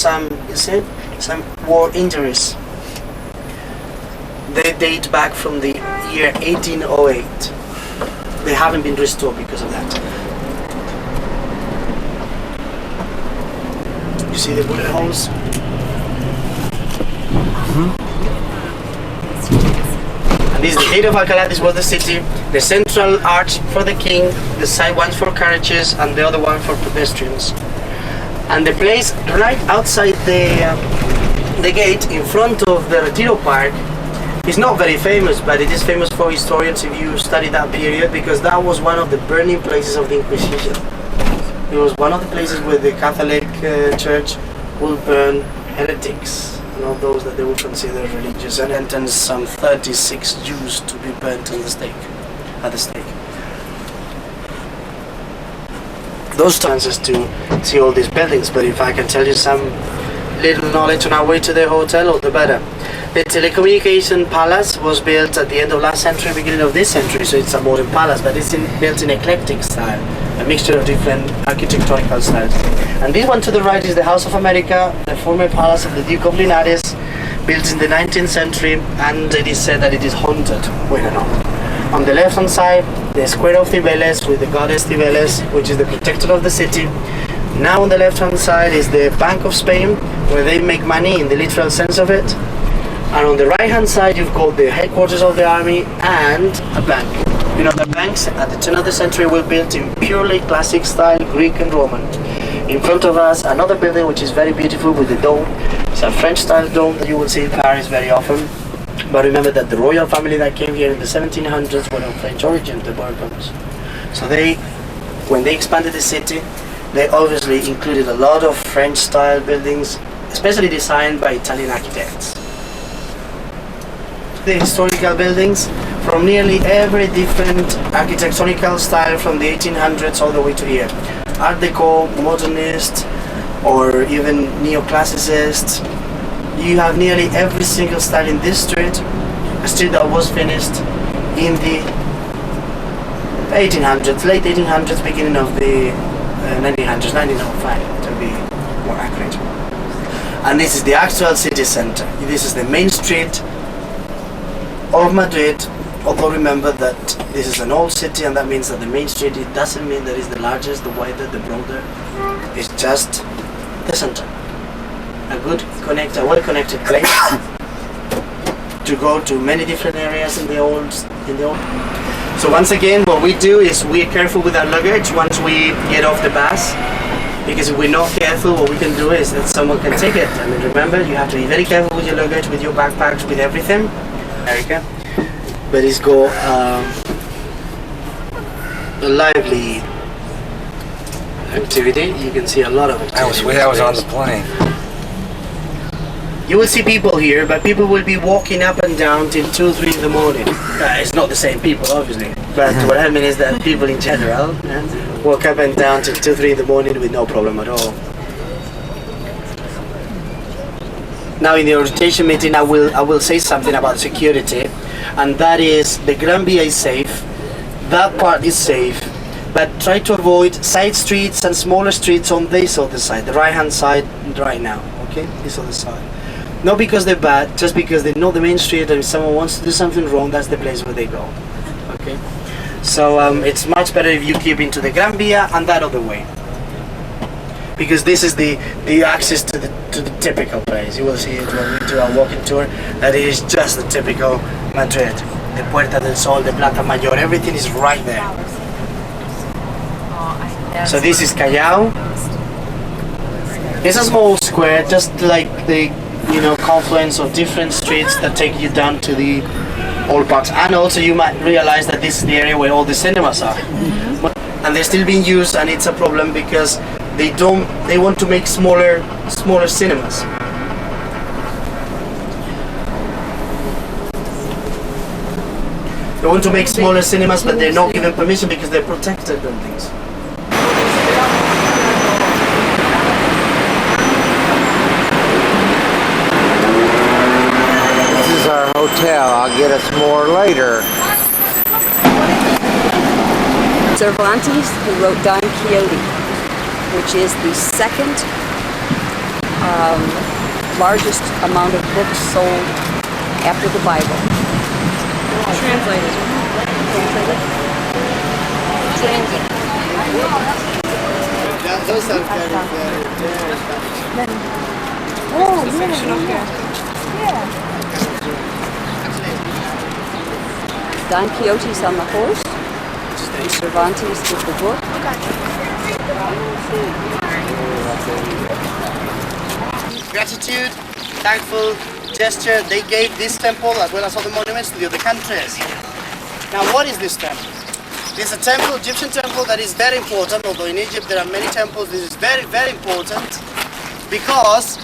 some, you see, some war injuries. They date back from the year 1808. They haven't been restored because of that. You see the bullet holes? And this is the gate of Alcalá. This was the city. The central arch for the king, the side ones for carriages, and the other one for pedestrians. And the place right outside the gate, in front of the Retiro Park, is not very famous, but it is famous for historians if you study that period, because that was one of the burning places of the Inquisition. It was one of the places where the Catholic Church will burn heretics, and all those that they would consider religious, and sentenced some 36 Jews to be burnt on the stake, at the stake. Those chances to see all these buildings, but if I can tell you some little knowledge on our way to the hotel, all the better. The Telecommunication Palace was built at the end of last century, beginning of this century, so it's a modern palace, but it's built in eclectic style, a mixture of different architectonical styles. And this one to the right is the House of America, the former palace of the Duke of Linares, built in the 19th century, and it is said that it is haunted. We don't know. On the left hand side, the Square of Cibeles with the goddess Cibeles, which is the protector of the city. Now on the left hand side is the Bank of Spain, where they make money in the literal sense of it. And on the right hand side you've got the headquarters of the army and a bank. You know, the banks at the turn of the century were built in purely classic style, Greek and Roman. In front of us another building which is very beautiful with the dome. It's a French style dome that you will see in Paris very often. But remember that the royal family that came here in the 1700s were of French origin, the Bourbons. So when they expanded the city, they obviously included a lot of French style buildings, especially designed by Italian architects. The historical buildings from nearly every different architectonical style from the 1800s all the way to here. Art Deco, Modernist, or even Neoclassicist. You have nearly every single style in this street, a street that was finished in the 1800s, late 1800s, beginning of the 1900s, 1905 to be more accurate. And this is the actual city center. This is the main street of Madrid, although remember that this is an old city, and that means that the main street, it doesn't mean that it's the largest, the wider, the broader. It's just the center. A well-connected place to go to many different areas in the old. So once again, what we do is we're careful with our luggage once we get off the bus, because if we're not careful, what we can do is that someone can take it. I mean, remember, you have to be very careful with your luggage, with your backpacks, with everything. America, but it's got a lively activity. You can see a lot of activity. I was on the plane. You will see people here, but people will be walking up and down till 2, 3 in the morning. It's not the same people, obviously, but what I mean is that people in general walk up and down till 2, 3 in the morning with no problem at all. Now in the orientation meeting I will say something about security, and that is the Gran Via is safe, that part is safe, but try to avoid side streets and smaller streets on this other side, the right hand side right now, okay, this other side. Not because they're bad, just because they know the main street, and if someone wants to do something wrong, that's the place where they go, okay. So it's much better if you keep into the Gran Via and that other way, because this is the access to the typical place. You will see it when we do our walking tour, that it is just the typical Madrid. The Puerta del Sol, the Plaza Mayor, everything is right there. So this is Callao. It's a small square, just like the confluence of different streets that take you down to the old parks. And also you might realize that this is the area where all the cinemas are. And they're still being used, and it's a problem because they want to make smaller cinemas. They want to make smaller cinemas, but they're not given permission because they're protected buildings. This is our hotel. I'll get us more later. Cervantes, who wrote Don Quixote, which is the second largest amount of books sold after the Bible. Translated. Those are very, Oh, yeah. Don Quixote's on the horse. And Cervantes with the book. Gratitude, thankful gesture they gave this temple as well as other monuments to the other countries. Now, what is this temple? This is a temple, Egyptian temple, that is very important. Although in Egypt there are many temples, this is very, very important because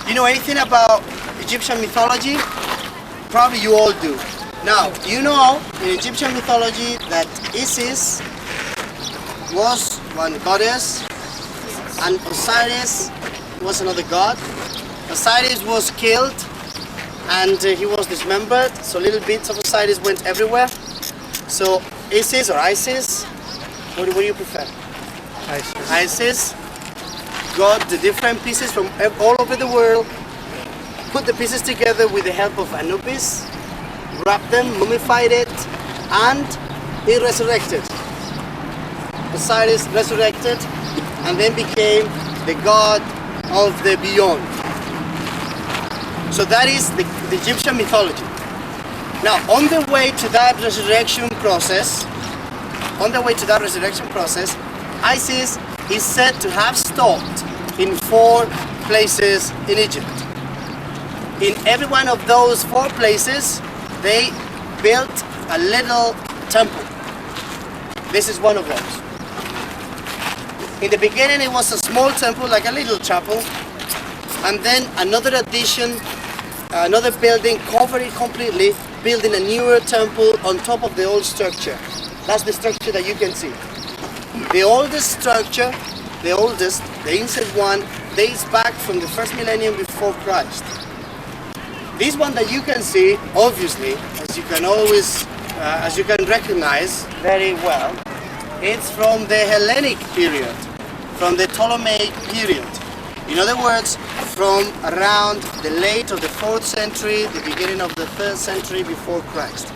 you know anything about Egyptian mythology? Probably you all do. Now, you know in Egyptian mythology that Isis was one goddess and Osiris was another god. Osiris was killed and he was dismembered, so little bits of Osiris went everywhere. So Isis or Isis, what do you prefer? Isis got the different pieces from all over the world, put the pieces together with the help of Anubis, wrapped them, mummified it, and he resurrected. Osiris resurrected and then became the god of the beyond. So that is the Egyptian mythology. Now, on the way to that resurrection process, Isis is said to have stopped in 4 places in Egypt. In every one of those 4 places, they built a little temple. This is one of those. In the beginning, it was a small temple, like a little chapel, and then another addition, another building covered it completely, building a newer temple on top of the old structure. That's the structure that you can see. The oldest structure, the ancient one, dates back from the first millennium before Christ. This one that you can see, obviously, as you can recognize very well, it's from the Hellenic period, from the Ptolemaic period. In other words, from around the late of the 4th century, the beginning of the 3rd century before Christ.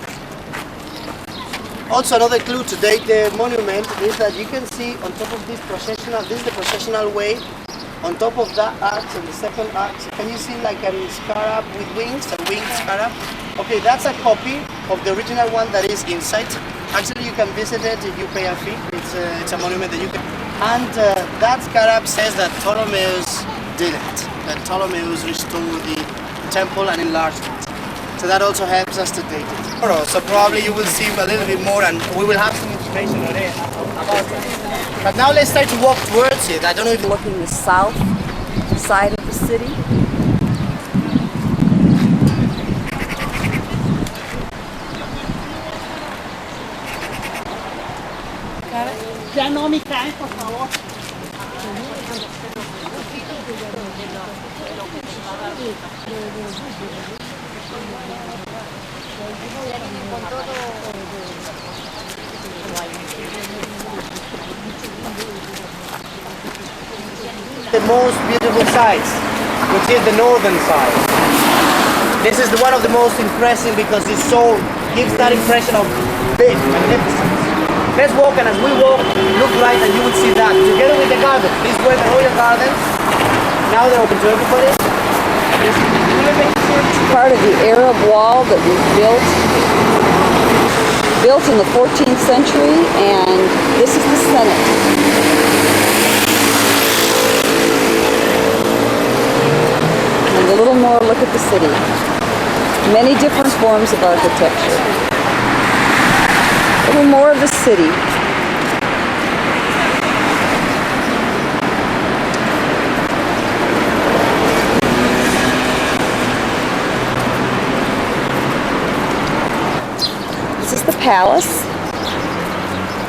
Also, another clue to date the monument is that you can see on top of this is the processional way. On top of that arch and the second arch, can you see like a scarab with wings, a winged scarab? Okay, that's a copy of the original one that is inside. Actually, you can visit it if you pay a fee. It's a monument that you can. And that scarab says that Ptolemaeus did it. That Ptolemaeus restored the temple and enlarged it. So that also helps us to date it. So probably you will see a little bit more, and we will have some information on it about it. But now let's try to walk towards it. I don't know if Looking the south side of the city. Ya no, mi cae, por favor. The most beautiful sides, which is the northern side. This is one of the most impressive because it gives that impression of big magnificence. Let's walk, and as we walk, look right and you will see that. Together with the garden. These were the royal gardens. Now they're open to everybody. Part of the Arab wall that was built in the 14th century, and this is the Senate. And a little more look at the city. Many different forms of architecture. A little more of the city. This is the palace.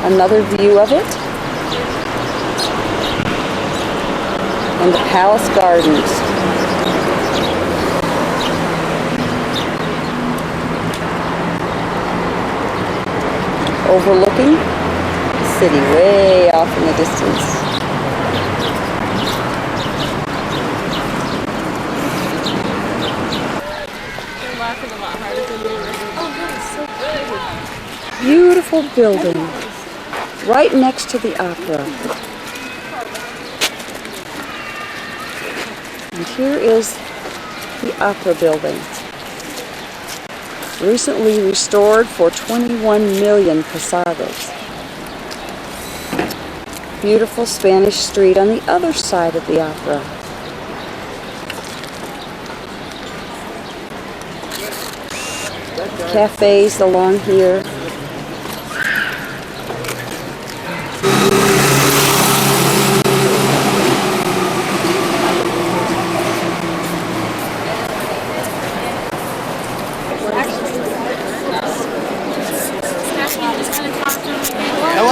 Another view of it. And the palace gardens. Overlooking the city way off in the distance. beautiful building right next to the opera. And here is the opera building. Recently restored for 21 million pesetas. Beautiful Spanish street on the other side of the opera. Cafes along here.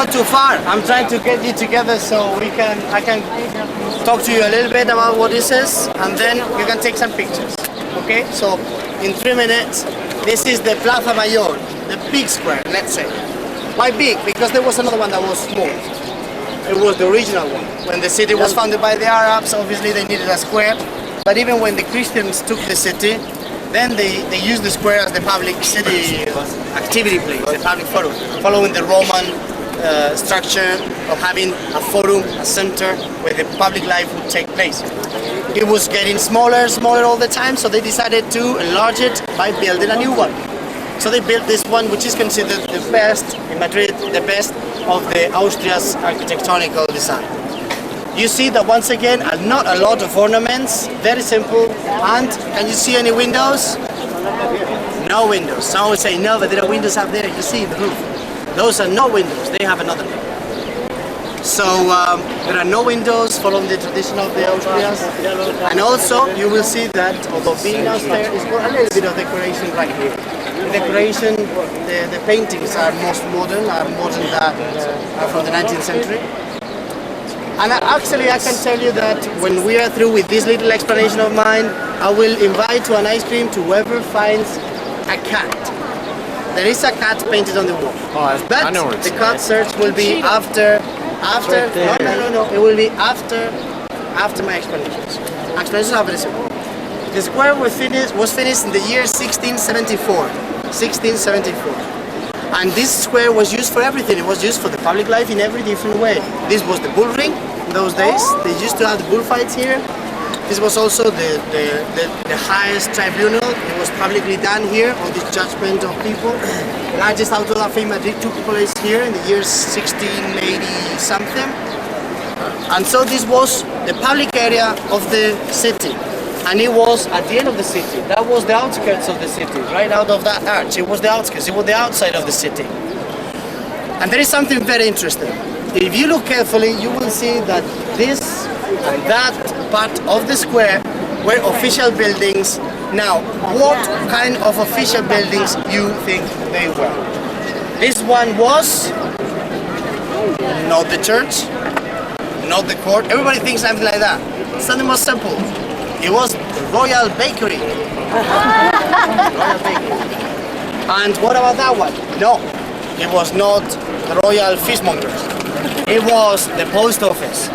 Not too far. I'm trying to get you together so I can talk to you a little bit about what this is, and then you can take some pictures. Okay? So in 3 minutes, this is the Plaza Mayor, the big square, let's say. Why big? Because there was another one that was small. It was the original one. When the city was founded by the Arabs, obviously they needed a square. But even when the Christians took the city, then they used the square as the public city activity place, the public forum, following the Roman structure of having a forum, a center where the public life would take place. It was getting smaller all the time, so they decided to enlarge it by building a new one. So they built this one, which is considered the best in Madrid, the best of the Austria's architectonical design. You see that once again, not a lot of ornaments, very simple. And can you see any windows? No windows. Some would say no, but there are windows up there. You see the roof. Those are no windows. They have another name. So there are no windows following the tradition of the Austrians. And also you will see that although being austere, it's got a little bit of decoration right here. The decoration, the paintings are most modern, are from the 19th century. And actually I can tell you that when we are through with this little explanation of mine, I will invite to an ice cream to whoever finds a cat. There is a cat painted on the wall. Oh, but I know where it's the cat search will be after no, it will be after my explanations. Explanations are very simple. The square was finished in the year 1674. And this square was used for everything. It was used for the public life in every different way. This was the bull ring in those days. They used to have the bullfights here. This was also the highest tribunal. It was publicly done here on this judgment of people. The largest auto da fe in Madrid took place here in the year 1680 something. And so this was the public area of the city. And it was at the end of the city. That was the outskirts of the city, right out of that arch. It was the outskirts, it was the outside of the city. And there is something very interesting. If you look carefully, you will see that this and that part of the square were official buildings. Now, what kind of official buildings you think they were? This one was not the church, not the court. Everybody thinks something like that. It's something more simple. It was the Royal Bakery. Royal Bakery. And what about that one? No, it was not the Royal Fishmongers. It was the post office.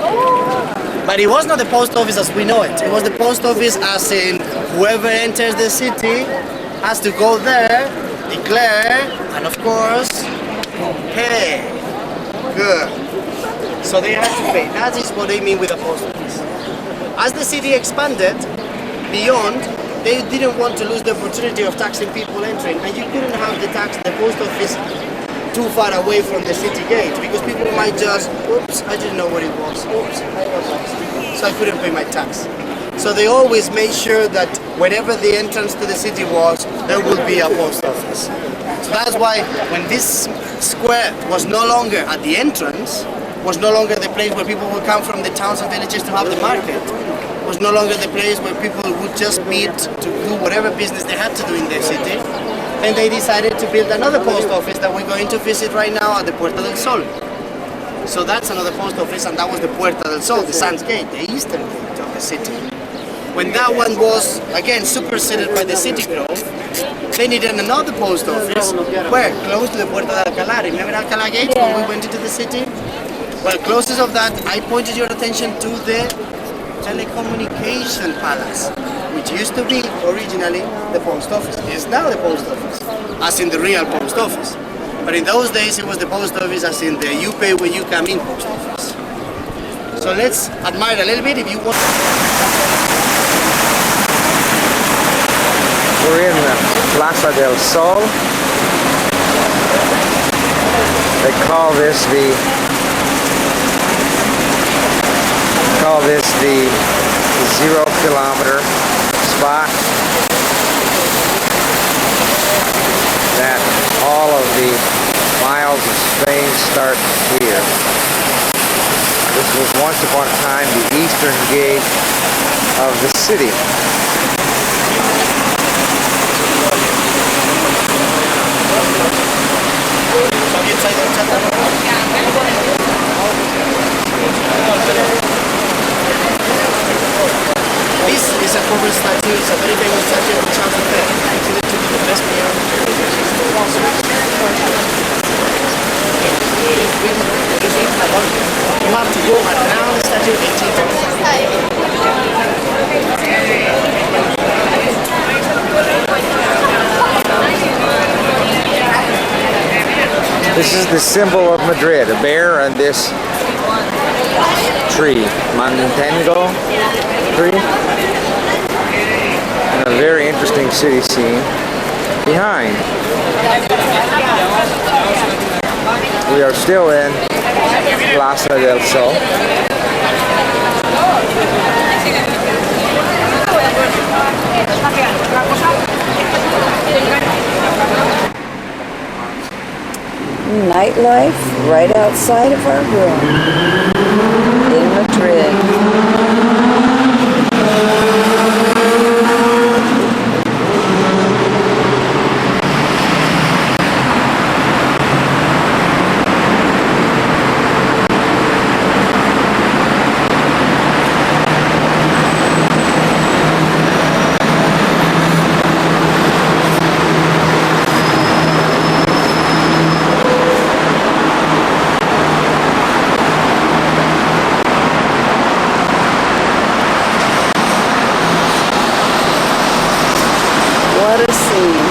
But it was not the post office as we know it. It was the post office as in whoever enters the city has to go there, declare, and of course, pay. Good. So they had to pay. That is what they mean with a post office. As the city expanded beyond, they didn't want to lose the opportunity of taxing people entering, and you couldn't have the post office too far away from the city gate, because people might just, oops, I didn't know where it was, oops, I got lost, so I couldn't pay my tax. So they always made sure that wherever the entrance to the city was, there would be a post office. So that's why when this square was no longer at the entrance, was no longer the place where people would come from the towns and villages to have the market, was no longer the place where people would just meet to do whatever business they had to do in their city, then they decided to build another post office that we're going to visit right now at the Puerta del Sol. So that's another post office, and that was the Puerta del Sol, the Sun's Gate, the eastern gate of the city. When that one was, again, superseded by the city growth, they needed another post office, where? Close to the Puerta de Alcalá. Remember Alcalá Gate when we went into the city? Well, closest of that, I pointed your attention to the Telecommunication Palace, which used to be originally the post office. It is now the post office, as in the real post office. But in those days it was the post office as in the you pay when you come in post office. So let's admire a little bit if you want. We're in the Plaza del Sol. They call this the 0-kilometer spot. That all of the miles of Spain start here. This was once upon a time the eastern gate of the city. This is a corporate statue. It's a very famous statue of Charles V. Considered to be the best player. You have to go around the statue 18 times. This is the symbol of Madrid, a bear and this tree, Mantengo tree, and a very interesting city scene behind. We are still in Plaza del Sol. Nightlife right outside of our room in Madrid. What a scene.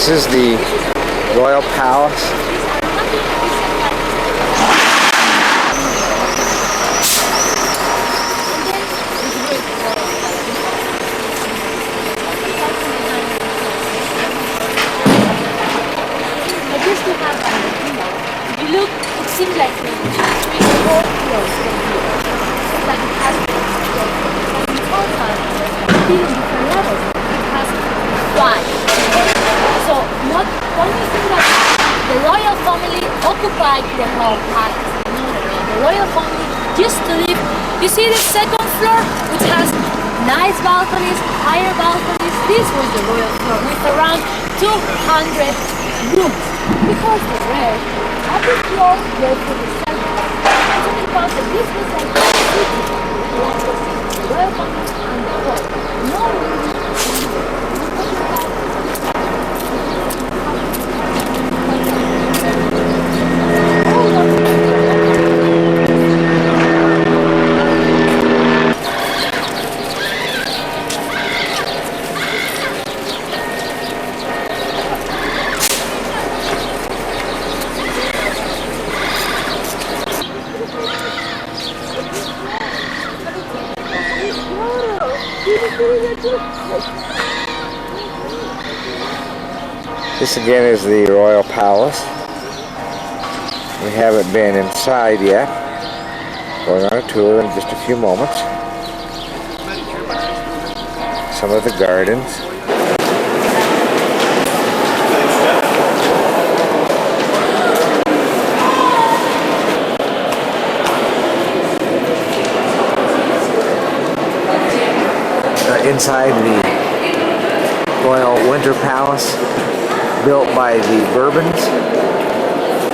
This is the Royal Palace. If you look, it seems like the whole close from here. It's like it has different levels. It has one. So not only thing that the royal family occupied the whole palace. No. The royal family used to live. You see the second floor, which has nice balconies, higher balconies. This was the royal floor with around 200 rooms. Because the rest of the floor were for the center. So because the business and the city was the royal family and the court. No room. This again is the Royal Palace. We haven't been inside yet. Going on a tour in just a few moments. Some of the gardens. inside the Royal Winter Palace, built by the Bourbons,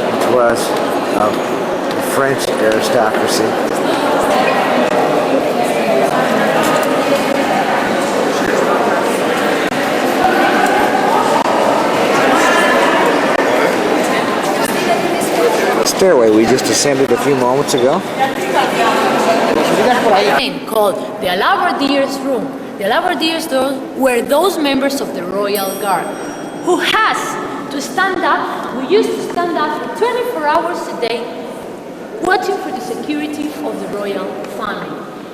which was of the French aristocracy. The stairway we just ascended a few moments ago. Called the Alabardiers Room. The Alabardiers were those members of the Royal Guard who used to stand up for 24 hours a day watching for the security of the royal family.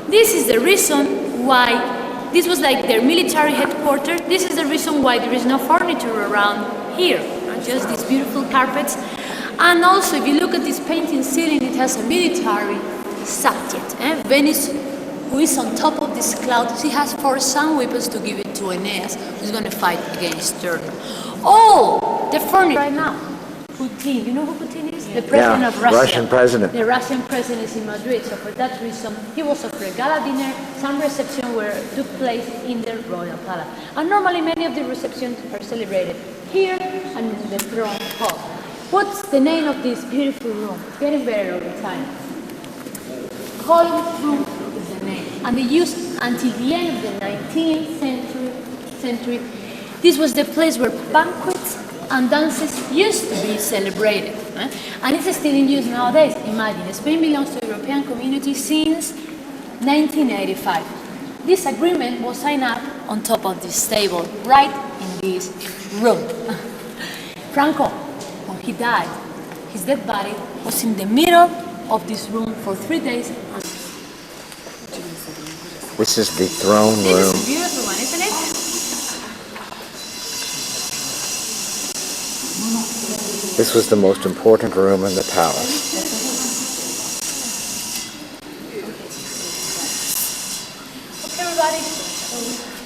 This is the reason why this was like their military headquarters. This is the reason why there is no furniture around here, just these beautiful carpets. And also, if you look at this painting ceiling, it has a military subject. Venice, who is on top of this cloud, she has 4 sun weapons to give it to Aeneas, who's going to fight against Turtle. All the furniture right now. Putin, you know who Putin is? The president of Russia. Russian president. The Russian president is in Madrid, so for that reason, he was offered a gala dinner. Some reception took place in the royal palace. And normally many of the receptions are celebrated here and in the throne hall. What's the name of this beautiful room? It's getting better all the time. Porcelain Room is the name. And they used until the end of the 19th century. This was the place where banquets and dances used to be celebrated. And it's still in use nowadays. Imagine, Spain belongs to the European community since 1985. This agreement was signed up on top of this table, right in this room. Franco, when he died, his dead body was in the middle of this room for 3 days. This is the throne room. This is a beautiful one, isn't it? This was the most important room in the palace. Okay, everybody.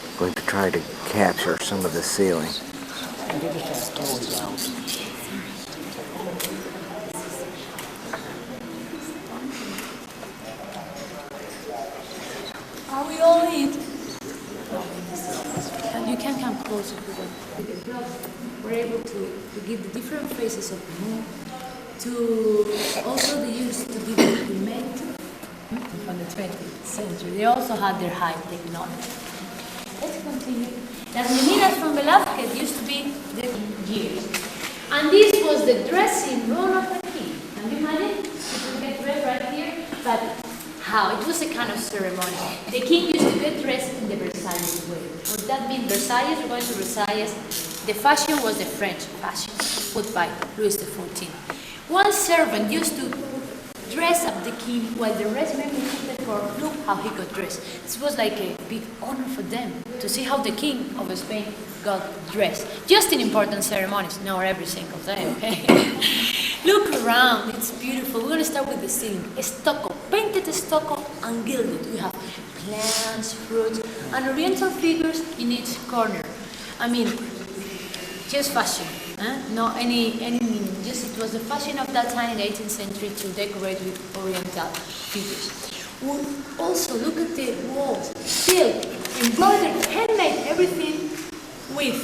I'm going to try to capture some of the ceiling. Are we all in? You can come closer to them. We're able to give the different phases of the moon. Also they used to give it the mate from the 20th century. They also had their high technology. Let's continue. Las meninas from Velázquez used to be the years. And this was the dressing room of the king. Can you imagine? You get dressed right here, but how? It was a kind of ceremony. The king used to get dressed in the Versailles way. What that means, Versailles, we're going to Versailles. The fashion was the French fashion, put by Louis XIV. One servant used to dress up the king while the rest maybe looked for look how he got dressed. This was like a big honor for them to see how the king of Spain got dressed. Just in important ceremonies, not every single day, okay? Look around, it's beautiful. We're going to start with the ceiling. Stucco, painted stucco and gilded. We have plants, fruits, and oriental figures in each corner. I mean, just fashion, no any meaning. Just it was the fashion of that time in the 18th century to decorate with oriental figures. Also, look at the walls, still embroidered, handmade, everything with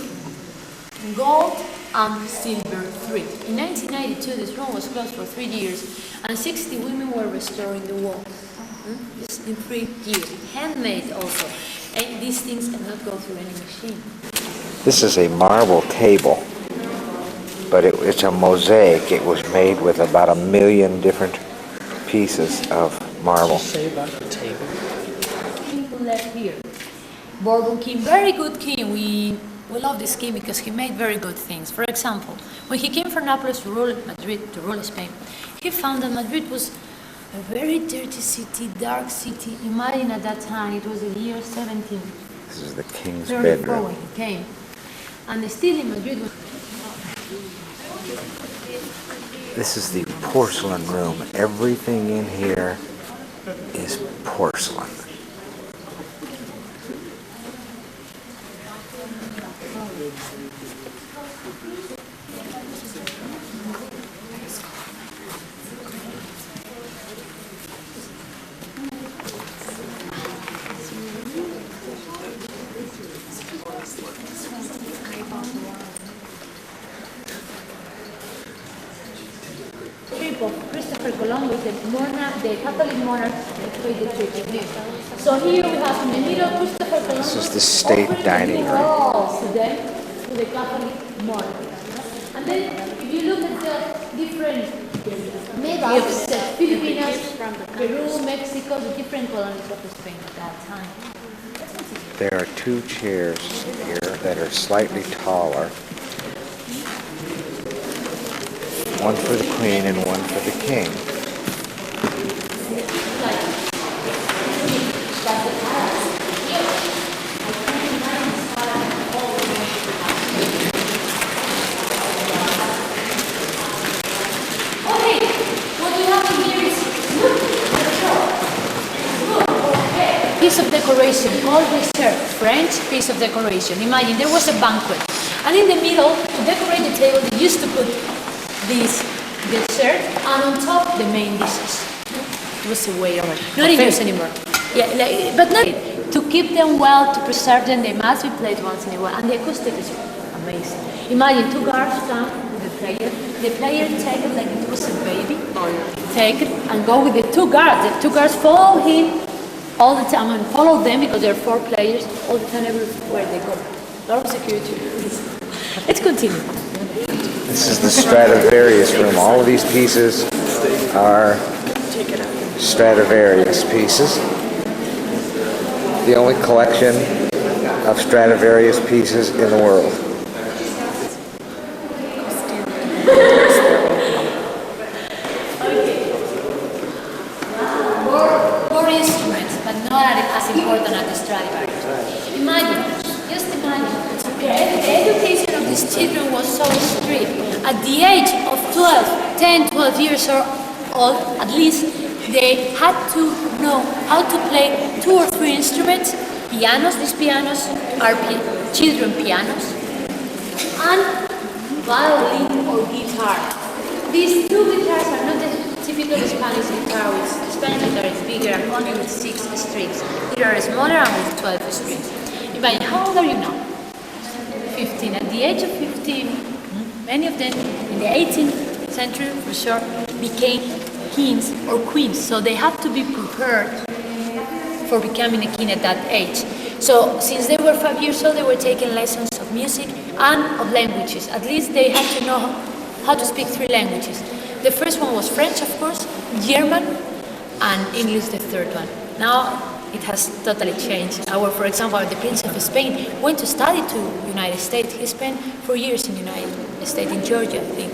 gold and silver thread. In 1992, this room was closed for 3 years, and 60 women were restoring the walls. Just in 3 years, handmade also, and these things cannot go through any machine. This is a marble table, but it's a mosaic. It was made with about 1 million different pieces of marble. What did you say about the table? People left here. Bourbon king, very good king. We love this king because he made very good things. For example, when he came from Naples to rule Madrid, to rule Spain, he found that Madrid was a very dirty city, dark city. Imagine at that time, it was the year 1734 This is the king's bedroom. when he came. And still in Madrid was... This is the porcelain room. Everything in here is porcelain. one with the monarch, the Catholic monarch paid the tribute. So here we have in the middle Christopher Columbus. This is the state dining room. Walls to the Catholic monarch. And then if you look at the different gifts, Filipinas, Peru, Mexico, the different colonies of Spain at that time. There are two chairs here that are slightly taller. One for the Queen and one for the King. Piece of decoration, all dessert, French piece of decoration. Imagine there was a banquet, and in the middle, to decorate the table, they used to put this dessert, and on top, the main dishes. It was a way over. Not in use anymore. Yeah, but not to keep them well, to preserve them. They must be played once in a while, and the acoustic is amazing. Imagine two guards come with the player. The player take it like it was a baby. Take it and go with the two guards. The two guards follow him all the time and follow them because there are 4 players all the time everywhere they go. A lot of security. Let's continue. This is the Stradivarius Room. All of these pieces are Stradivarius pieces. The only collection of Stradivarius pieces in the world. More instruments, but not as important as the Stradivarius. Imagine, just imagine, the education of these children was so strict. At the age of 10, 12 years old, at least, they had to know how to play 2 or 3 instruments, pianos. These pianos are children pianos, and violin or guitar. These 2 guitars are not the typical Spanish guitar. The Spanish guitar is bigger and only with 6 strings. They are smaller and with 12 strings. Imagine, how old are you now? 15. At the age of 15, many of them in the 18th century for sure became kings or queens. So they have to be prepared for becoming a king at that age. So since they were 5 years old, they were taking lessons of music and of languages. At least they had to know how to speak 3 languages. The first one was French, of course, German, and English the third one. Now it has totally changed. For example, the Prince of Spain went to study to United States. He spent 4 years in the United States, in Georgia, I think.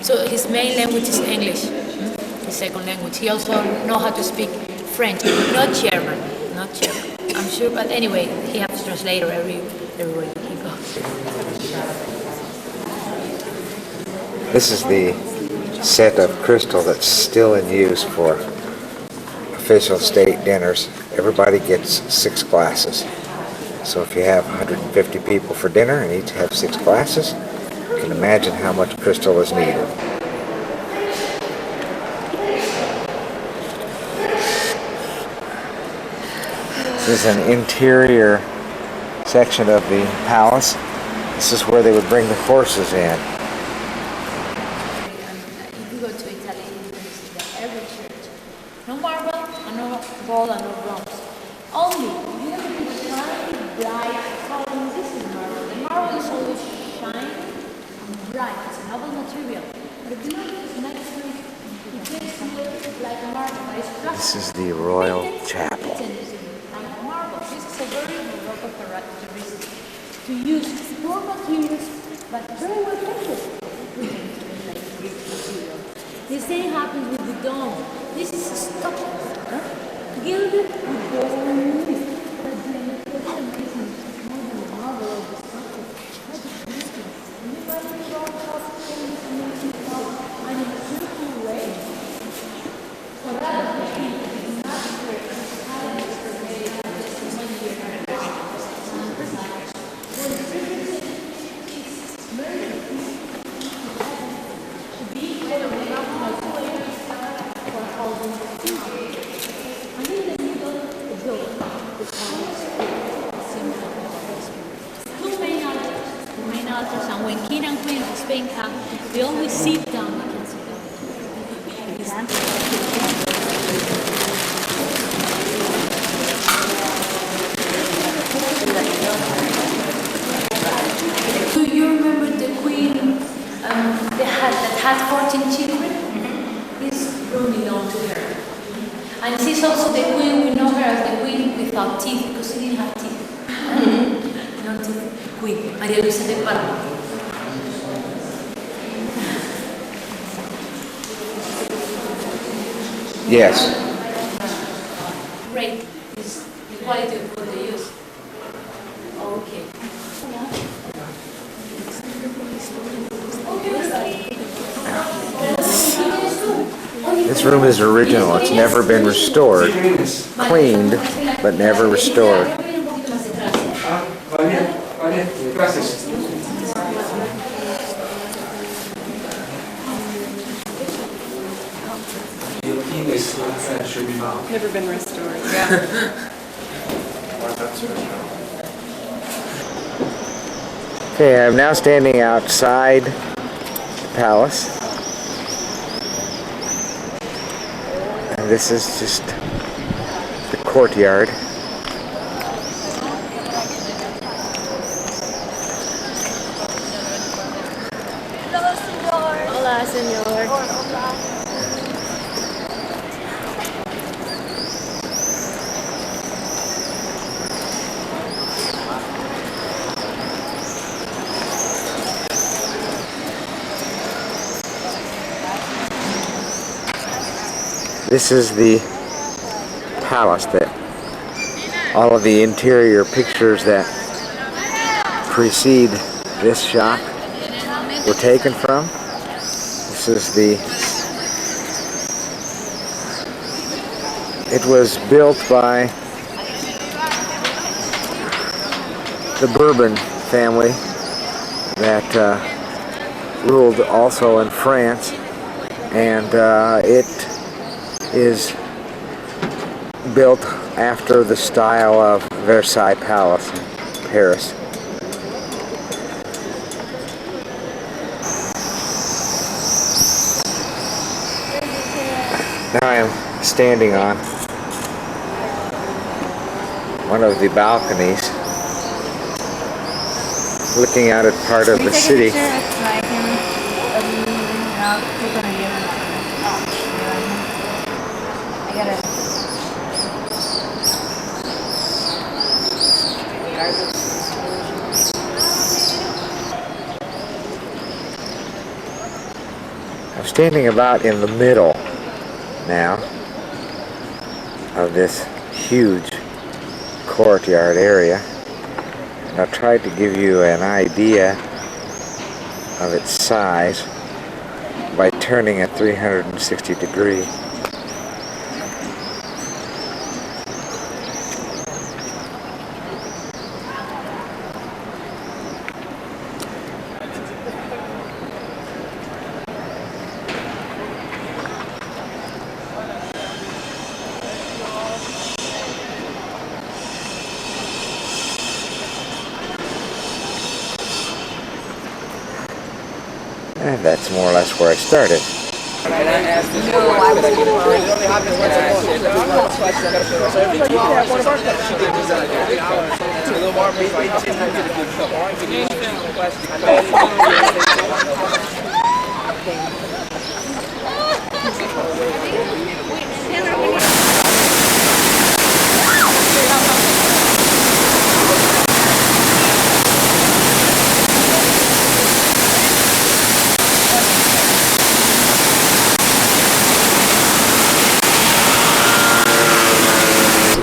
So his main language is English, his second language. He also knows how to speak French, not German, I'm sure, but anyway, he has a translator everywhere he goes. This is the set of crystal that's still in use for official state dinners. Everybody gets 6 glasses. So if you have 150 people for dinner and each have 6 glasses, you can imagine how much crystal is needed. This is an interior section of the palace. This is where they would bring the horses in. If you go to Italy, you see that every church, no marble, and no gold, and no bronze. Only beautiful, shiny, bright colors. This is marble. The marble is always shiny and bright. It's a noble material. But if you look at the next one, it makes it look like a marble, but it's plastic. This is the Royal Chapel. This is a very local characteristic to use poor materials but very well painted. The same happens with the dome. This is a stucco, gilded with gold. But the imitation is more than the marble of the stucco. What is this? Anybody draw this amazing flower and in a beautiful way? So that is not great. And when king and queen of Spain come, they always sit down. You can sit down. teeth because he didn't have teeth. No teeth. Queen María Luisa de Parma. Yes. Great. Is the quality of what they use. Okay. This room is original. It's never been restored. Cleaned, but never restored. Never been restored. Yeah. Okay, I'm now standing outside the palace. And this is just the courtyard. Hola, señor. This is the palace that all of the interior pictures that precede this shot were taken from. This is it was built by the Bourbon family that ruled also in France, and it is built after the style of Versailles Palace in Paris. Now I am standing on one of the balconies looking out at part of the city. I'm standing about in the middle now of this huge courtyard area, and I've tried to give you an idea of its size by turning it 360 degrees. And that's more or less where I started.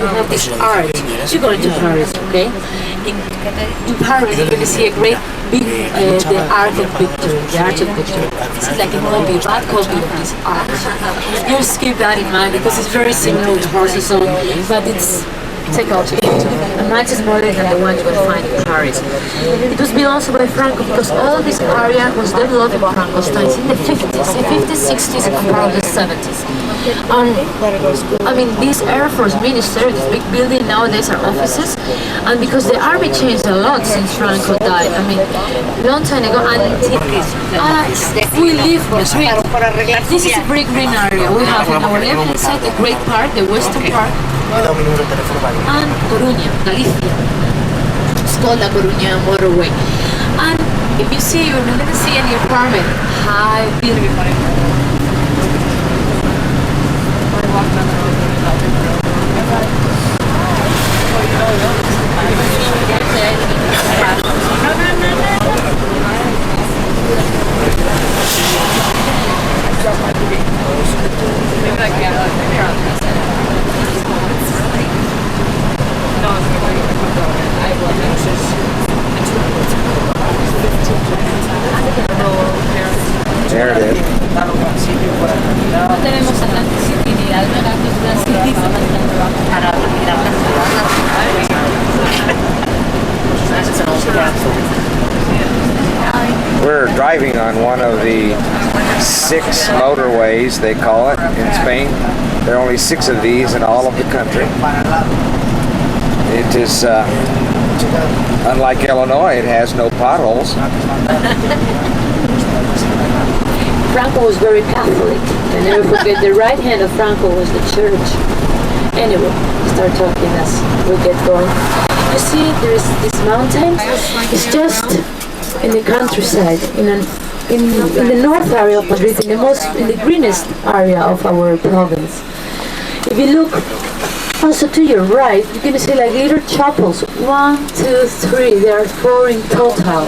Have this art. You're going to Paris, okay? In Paris, you're going to see a great big the art of picture, the art of picture. This is like a copy, a bad copy of this art. Just keep that in mind because it's very similar to Porcelain, but it's a copy. And much smaller than the one you will find in Paris. It was built also by Franco because all this area was developed in Franco's times in the 50s, the 50s, 60s, and part of the 70s. I mean, this Air Force Minister, this big building nowadays are offices, and because the army changed a lot since Franco died. I mean, long time ago, and we live in Madrid. This is a very green area. We have on our left-hand side the Great Park, the Western Park, and Coruña, Galicia. It's called La Coruña Motorway. And if you see, you're not going to see any apartment. High building. old castle. We're driving on one of the 6 motorways, they call it, in Spain. There are only 6 of these in all of the country. It is, unlike Illinois, it has no potholes. Franco was very Catholic. I never forget, the right hand of Franco was the church. Anyway, start talking as we get going. You see, there's this mountain. It's just in the countryside, in the north area of Madrid, in the greenest area of our province. If you look also to your right, you're gonna see like little chapels. 1, 2, 3. There are 4 in total.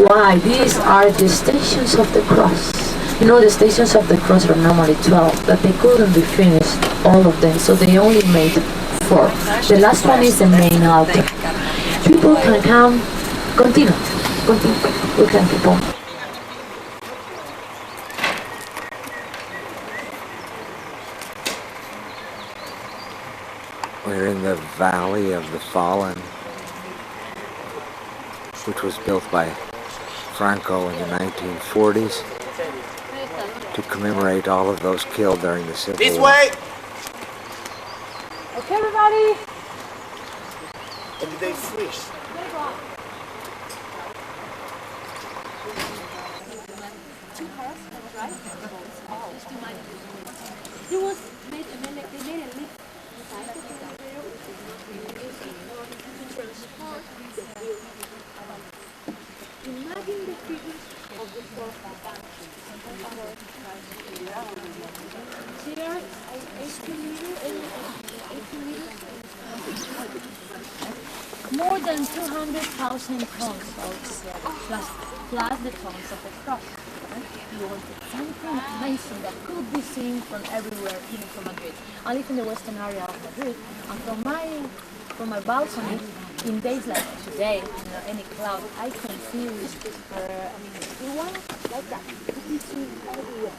Why? These are the Stations of the Cross. You know, the Stations of the Cross are normally 12, but they couldn't be finished, all of them, so they only made 4. The last one is the main altar. People can come. Continue. We can keep on. We're in the Valley of the Fallen, which was built by Franco in the 1940s to commemorate all of those killed during the Civil War. This way! Okay, everybody. They switch. It was made, and then they made a lift inside of the imagine the figures of the 4 Here, 18 meters, more than 200,000 tons altogether, plus the tons of the cross. You wanted something amazing that could be seen from everywhere, even from Madrid. I live in the western area of Madrid, and from my balcony, in days like today, any cloud, I can see the one like that. You can see everywhere.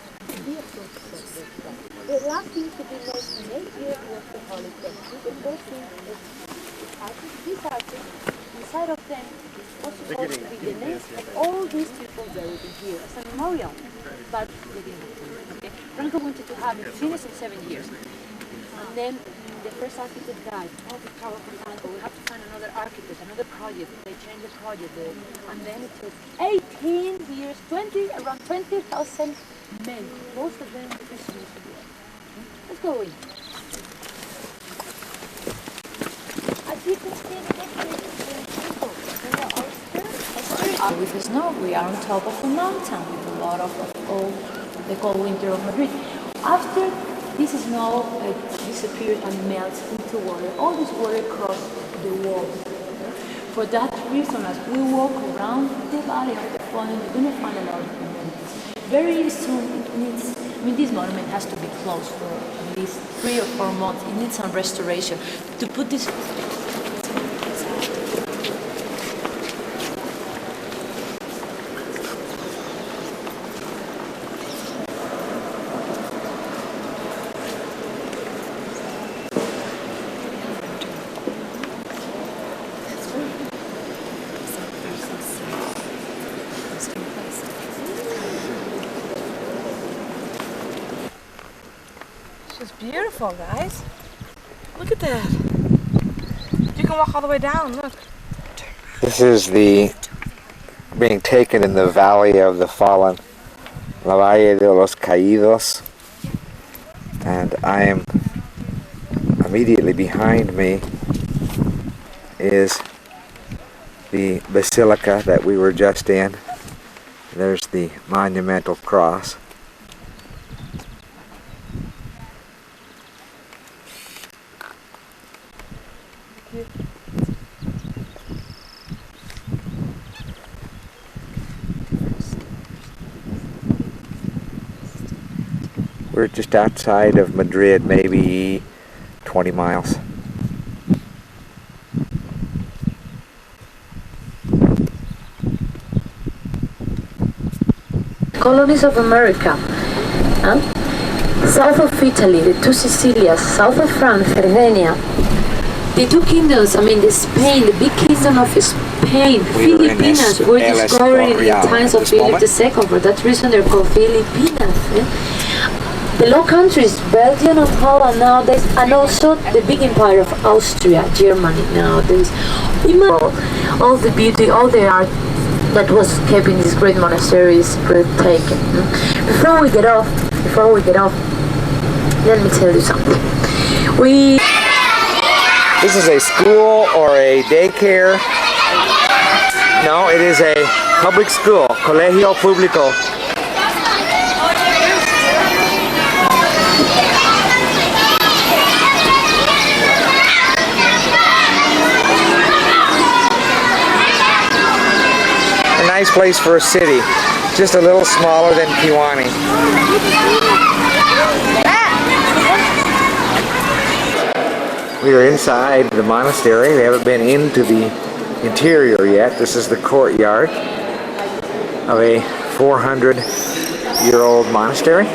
The last thing to be made in 8 years was the Holy Day. The first thing is these artists, inside of them was supposed to be the names of all these people buried here as a memorial, but they didn't. Okay? Franco wanted to have it finished in 7 years, and then the first architect died. Oh, the power of Franco. We have to find another architect, another project. They changed the project, and then it took 18 years, around 20,000 men, most of them prisoners of war. Let's go in. As you can see, with the snow, we are on top of a mountain with a lot of the cold winter of Madrid. After this snow disappears and melts into water, all this water crosses the wall. For that reason, as we walk around the valley of the Fallen, we're going to find a lot of monuments. Very soon, this monument has to be closed for at least 3 or 4 months. It needs some restoration. To put this It's beautiful, guys. Look at that. You can walk all the way down, look. This is being taken in the Valley of the Fallen, La Valle de los Caídos, and I am immediately behind me is the basilica that we were just in. There's the monumental cross. We're just outside of Madrid, maybe 20 miles. colonies of America, south of Italy, the 2 Sicilias, south of France, Sardinia, the 2 kingdoms, the Spain, the big kingdom of Spain. came. We were in Filipinas this were LS discovered in the Royale times at of this moment. Philip II. For that reason, they're called Filipinas. The Low Countries, Belgium and Holland nowadays, and also the big empire of Austria, Germany nowadays. Imagine all the beauty, all the art that was kept in this great monastery is breathtaking. Before we get off, let me tell you something. This is a school or a daycare. No, it is a public school, Colegio Público. A nice place for a city, just a little smaller than Kiwani. We are inside the monastery. We haven't been into the interior yet. This is the courtyard of a 400-year-old monastery.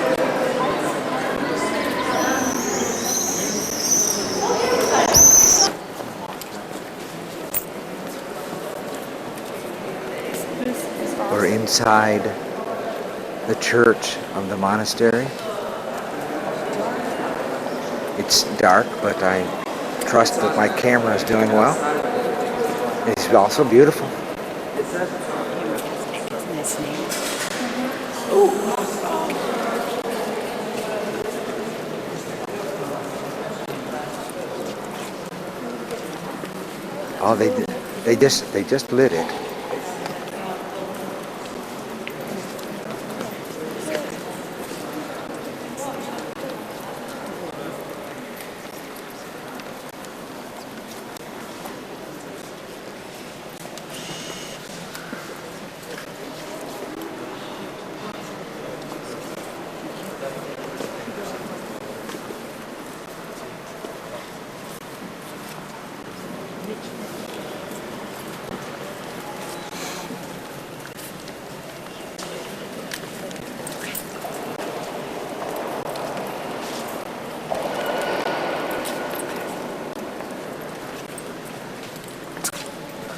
We're inside the church of the monastery. It's dark, but I trust that my camera is doing well. It's also beautiful. Oh, they just lit it.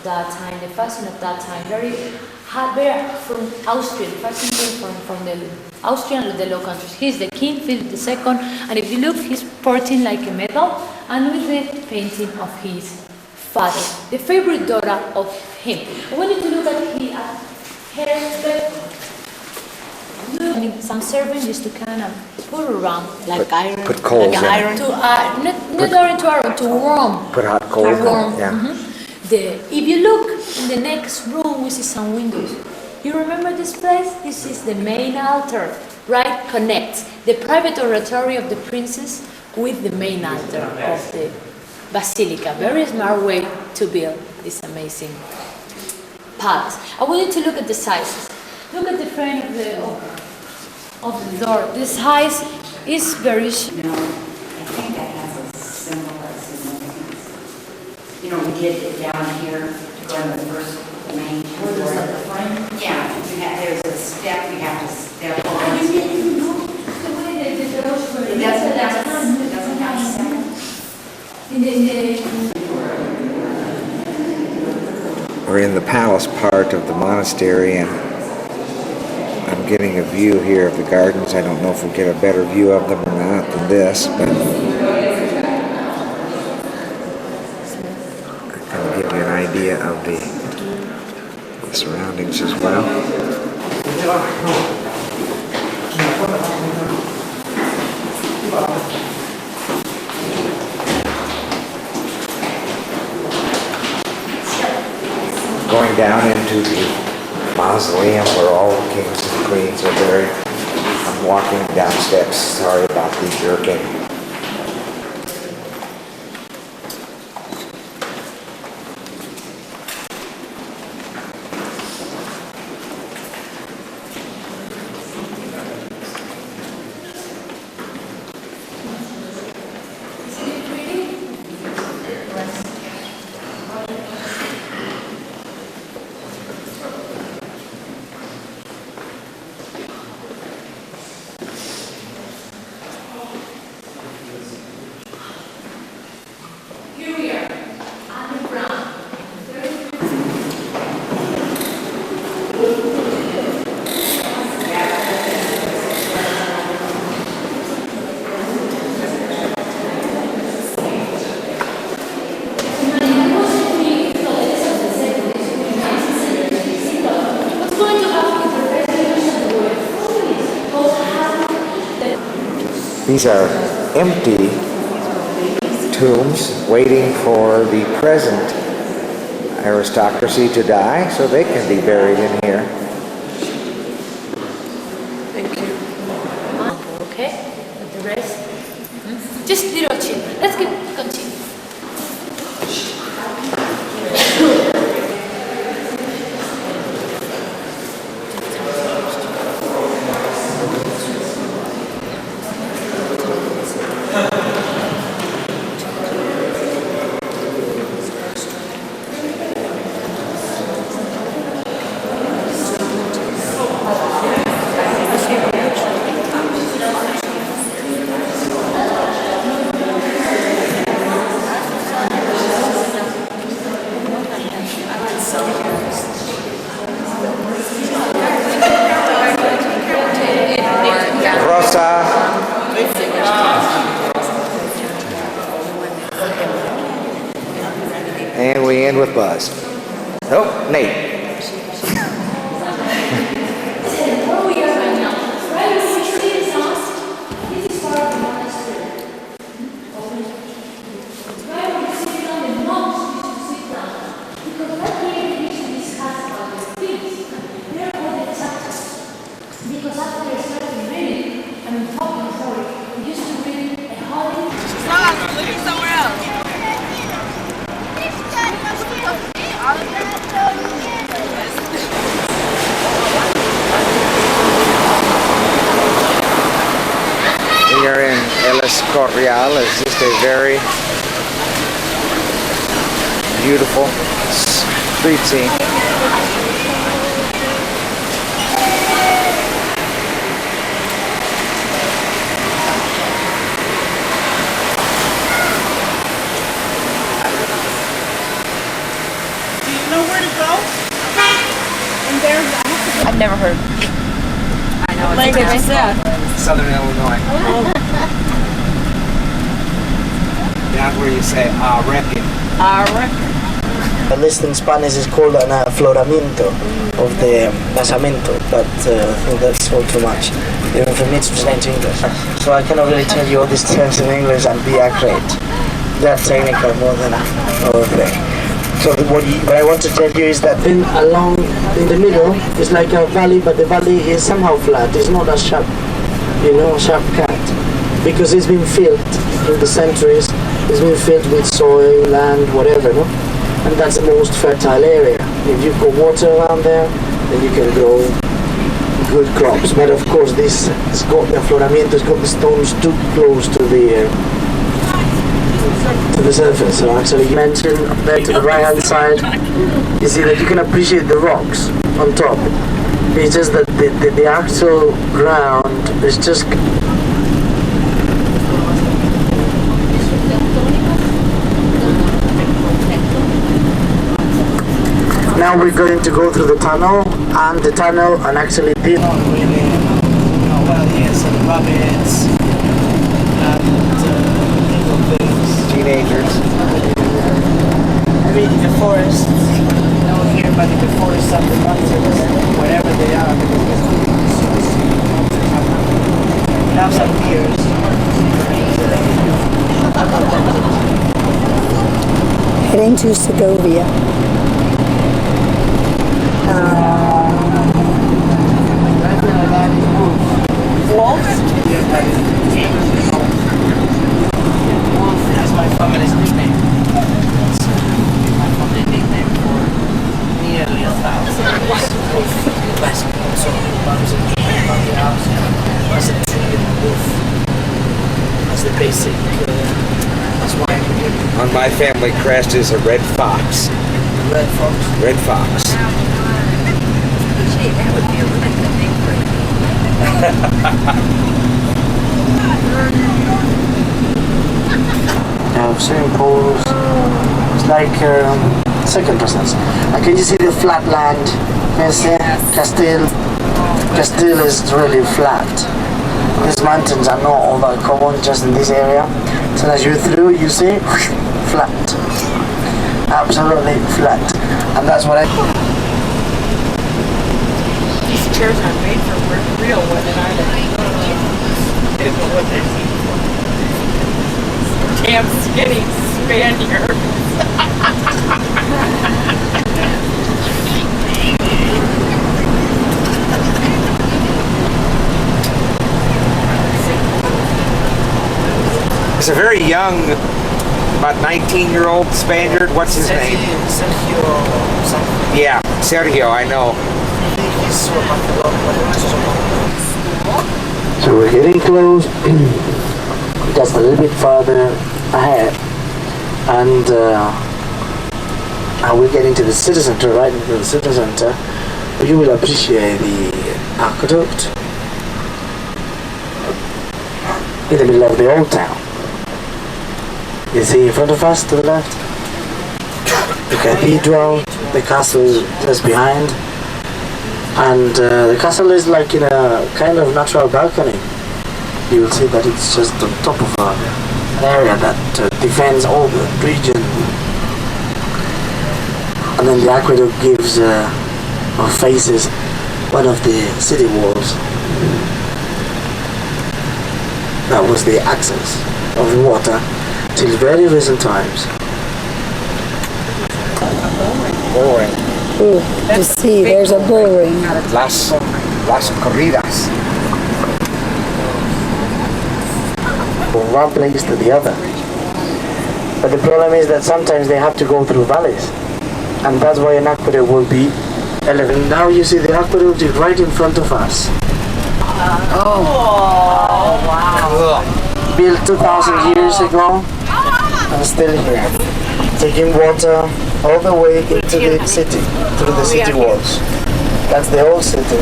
That time, the fashion of that time, very from Austria. The fashion came from the Austrian and the Low Countries. He's the king, Philip II, and if you look, he's sporting like a medal, and with the painting of his father, the favorite daughter of him. I want you to look at her. Some servants used to kind of put around like iron, put coals like in. iron to not iron to iron to warm. Put hot coals in. Yeah. Mm-hmm. If you look in the next room, we see some windows. You remember this place? This is the main altar, right? Connects the private oratory of the princess with the main altar of the basilica. Very smart way to build this amazing palace. I want you to look at the sizes. Look at the frame of the door. The size is very small. No, I think that has a similar significance. You know, we did it down here to go in the first main floor. The frame? Yeah, there's a step, you have to step over. The way the doors were. It doesn't have seven. We're in the palace part of the monastery, and I'm getting a view here of the gardens. I don't know if we'll get a better view of them or not than this, but I'll give you an idea of the surroundings as well. Going down into the mausoleum where all the kings and queens are buried. I'm walking down steps. Sorry about the jerking. These are empty tombs waiting for the present aristocracy to die so they can be buried in here. Thank you. Okay, with the rest. Just little chin. Let's continue. And we end with Buzz. Oh, Nate. We are in El Escorial. It's just a very beautiful street scene. Do you know where to go? And there's I've never heard. I know. language is that? Southern Illinois. That's where you say, reckon. The list in Spanish is called an afloramiento of the basamento, but I think that's all too much, even for me to translate to English. So I cannot really tell you all these terms in English and be accurate. They're technical more than okay. So what I want to tell you is that then along in the middle is like a valley, but the valley is somehow flat. It's not a sharp, sharp cut, because it's been filled through the centuries. It's been filled with soil, land, whatever, no? And that's the most fertile area. If you put water around there, then you can grow good crops. But of course, this has got the afloramiento, it's got the stones too close to the surface. So actually, you mentioned up there to the right-hand side, you see that you can appreciate the rocks on top. It's just that the actual ground is just. Now we're going to go through the tunnel, and actually did not really, well, yes, and rabbits, and little things. Teenagers. I mean, the forests, not here, but in the forests and the mountains, wherever they are, we have some deers. Heading to Segovia. Wolves? Yeah, that is wolf. That's my family's nickname. That's my family nickname for nearly 1,000 years of basketball. So moms and family house as a tree and a wolf as the basic. That's why I'm here. On my family crest is a red fox. Red fox. Red fox. Gee, that would be a really good name for it. Swimming pools. It's like second presence. Can you see the flat land? Can you see Castile is really flat. These mountains are not all that common just in this area. So as you're through, you see flat. Absolutely flat. And that's what I. These chairs are made for real women, aren't they? damn skinny Spaniard. It's a very young, about 19-year-old Spaniard. What's his name? Sergio something. Yeah, Sergio, I know. So we're getting close, just a little bit further ahead, and we're getting to the city center, right into the city center. You will appreciate the aqueduct in the middle of the old town. You see in front of us to the left, the cathedral, the castle just behind, and the castle is like in a kind of natural balcony. You will see that it's just on top of an area that defends all the region, and then the aqueduct gives or faces one of the city walls. That was the access of the water till very recent times. Boring. Ooh, to see, there's a bull ring. Las corridas. From one place to the other. But the problem is that sometimes they have to go through valleys, and that's why an aqueduct will be elevated. Now you see the aqueduct is right in front of us. Oh, wow. Built 2,000 years ago, and still here, taking water all the way into the city, through the city walls. That's the old city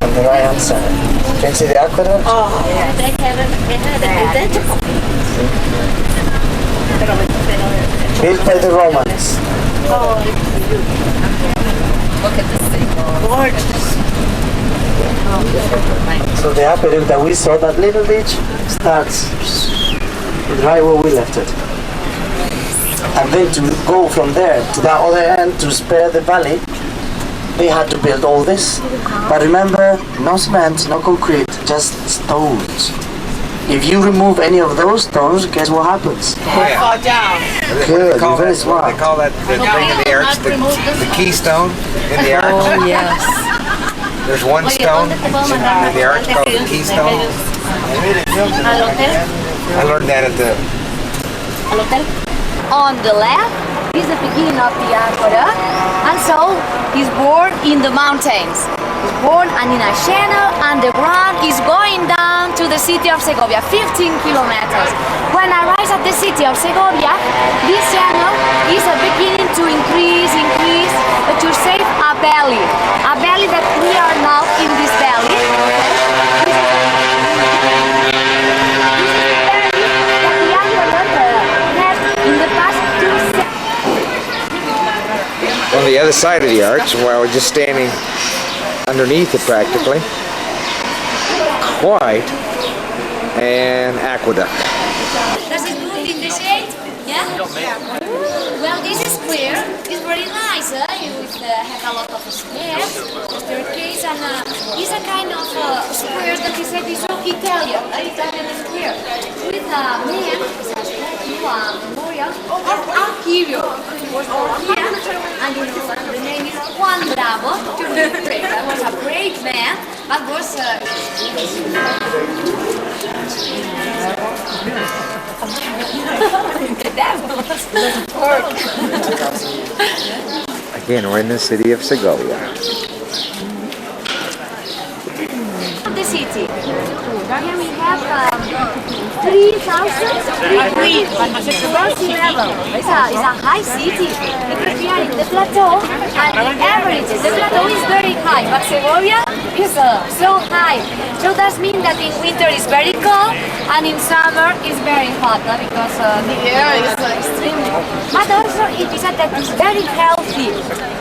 on the right hand side. Can you see the aqueduct? Oh, they have identical. Built by the Romans. Look at this thing. Gorgeous. So the aqueduct that we saw, that little ditch, starts right where we left it. And then to go from there to that other end to spare the valley, they had to build all this. But remember, no cement, no concrete, just stones. If you remove any of those stones, guess what happens? Yeah. Fall down. Good, you're very What do smart. they call that the thing in the arch? The keystone in the arch? Oh, yes. There's one stone in the arch called the keystone. Al hotel. I learned that at the... Al hotel. On the left is the beginning of the aqueduct, and so he's born in the mountains. He's born and in a channel, and the ground is going down to the city of Segovia, 15 kilometers. When I rise at the city of Segovia, this channel is beginning to increase, to save a valley that we are now in this valley. On the other side of the arch, while we're just standing underneath it practically, quite an aqueduct. Does it move in the shade? Yeah? Well, this is clear. It's very nice. It has a lot of stairs, staircase, and it's a kind of square that is said is so Italian. Italian square. With a man, memorial, Archivio. Was born here, and you know, the name is Juan Bravo. That was a brave man, but was Again, we're in the city of Segovia. the city. Here we have 3,000 degrees above sea level. It's a high city because we are in the plateau, and the average, the plateau is very high, but Segovia is so high. So that means that in winter it's very cold, and in summer it's very hot, because the air is extremely hot. But also it is said that it's very healthy.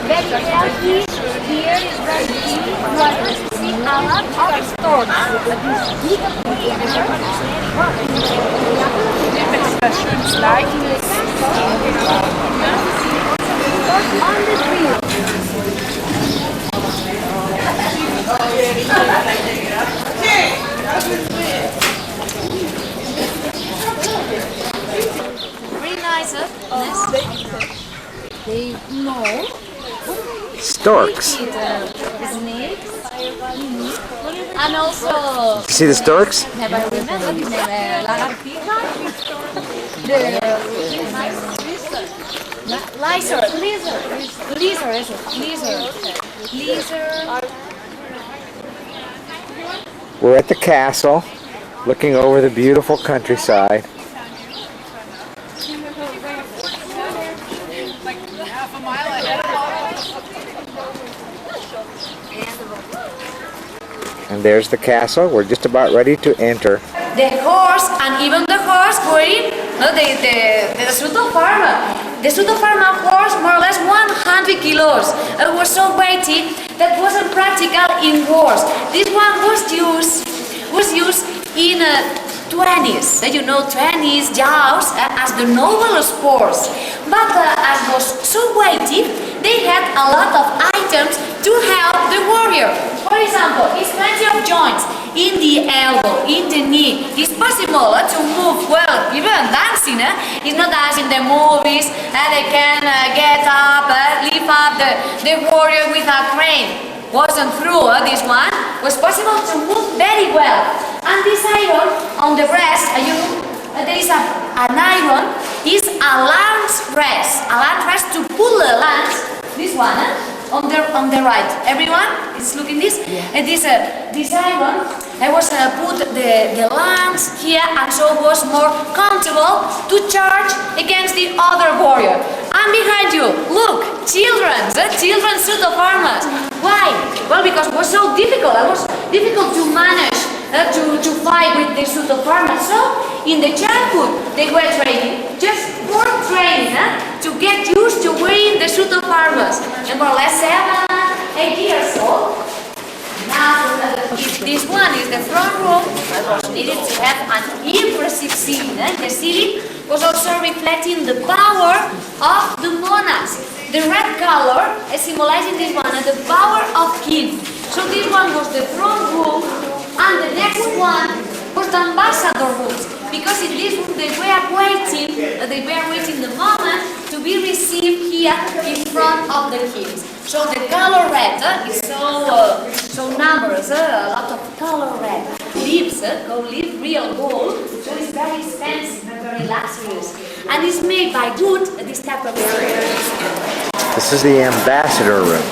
Very healthy. Here is very clean. You are going to see a lot of stores. Like On the tree. They know. Storks. Snakes. And also, You see the storks? never remember the name, lagartija. Lizard. We're at the castle, looking over the beautiful countryside. And there's the castle. We're just about ready to enter. The horse, and even the horse wearing the Soto Pharma. The Soto Pharma horse, more or less 100 kilos. It was so weighty that wasn't practical in wars. This one was used in 20s. You know, 20s, joust, as the noble sports. But as was so weighty, they had a lot of items to help the warrior. For example, it's plenty of joints in the elbow, in the knee. It's possible to move well, even dancing. It's not as in the movies. They can get up, lift up the warrior with a crane. Wasn't true, this one. Was possible to move very well. And this iron on the breast, there is an iron, is a lance rest. A lance rest to pull the lance. This one, on the right. Everyone is looking this? Yeah. And this iron, I was put the lance here, and so it was more comfortable to charge against the other warrior. And behind you, look, children's suit of armor. Why? Well, because it was so difficult. It was difficult to manage to fight with the suit of armor. So, in the childhood, they were training, just for training, to get used to wearing the suit of armor. And more or less 7, 8 years old. Now, this one is the front room. Needed to have an impressive scene. The ceiling was also reflecting the power of the monarchs. The red color is symbolizing this one, the power of king. So this one was the front room, and the next one was the ambassador room. Because in this room they were waiting the moment to be received here in front of the kings. So the color red is so numerous, a lot of color red. Leaves, gold leaf, real gold, so it's very expensive, very luxurious. And it's made by wood, this type of material. This is the ambassador room.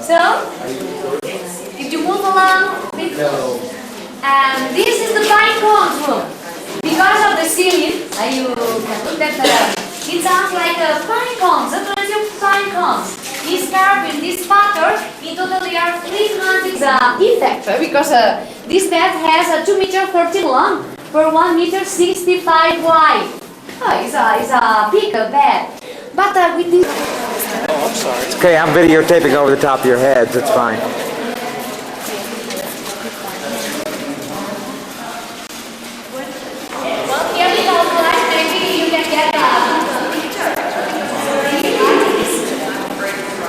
So, if you move along, and this is the pine cones room. Because of the ceiling, you can look at it sounds like pine cones, plenty of pine cones. This carving, this pattern, in total there are 300 effect, because this bed has 2 meters 13 long for 1 meter 65 wide. Oh, it's a big bed. But with this... Oh, I'm sorry. It's okay, I'm videotaping over the top of your heads. It's fine. Well, here we go, guys. Maybe you can get a picture.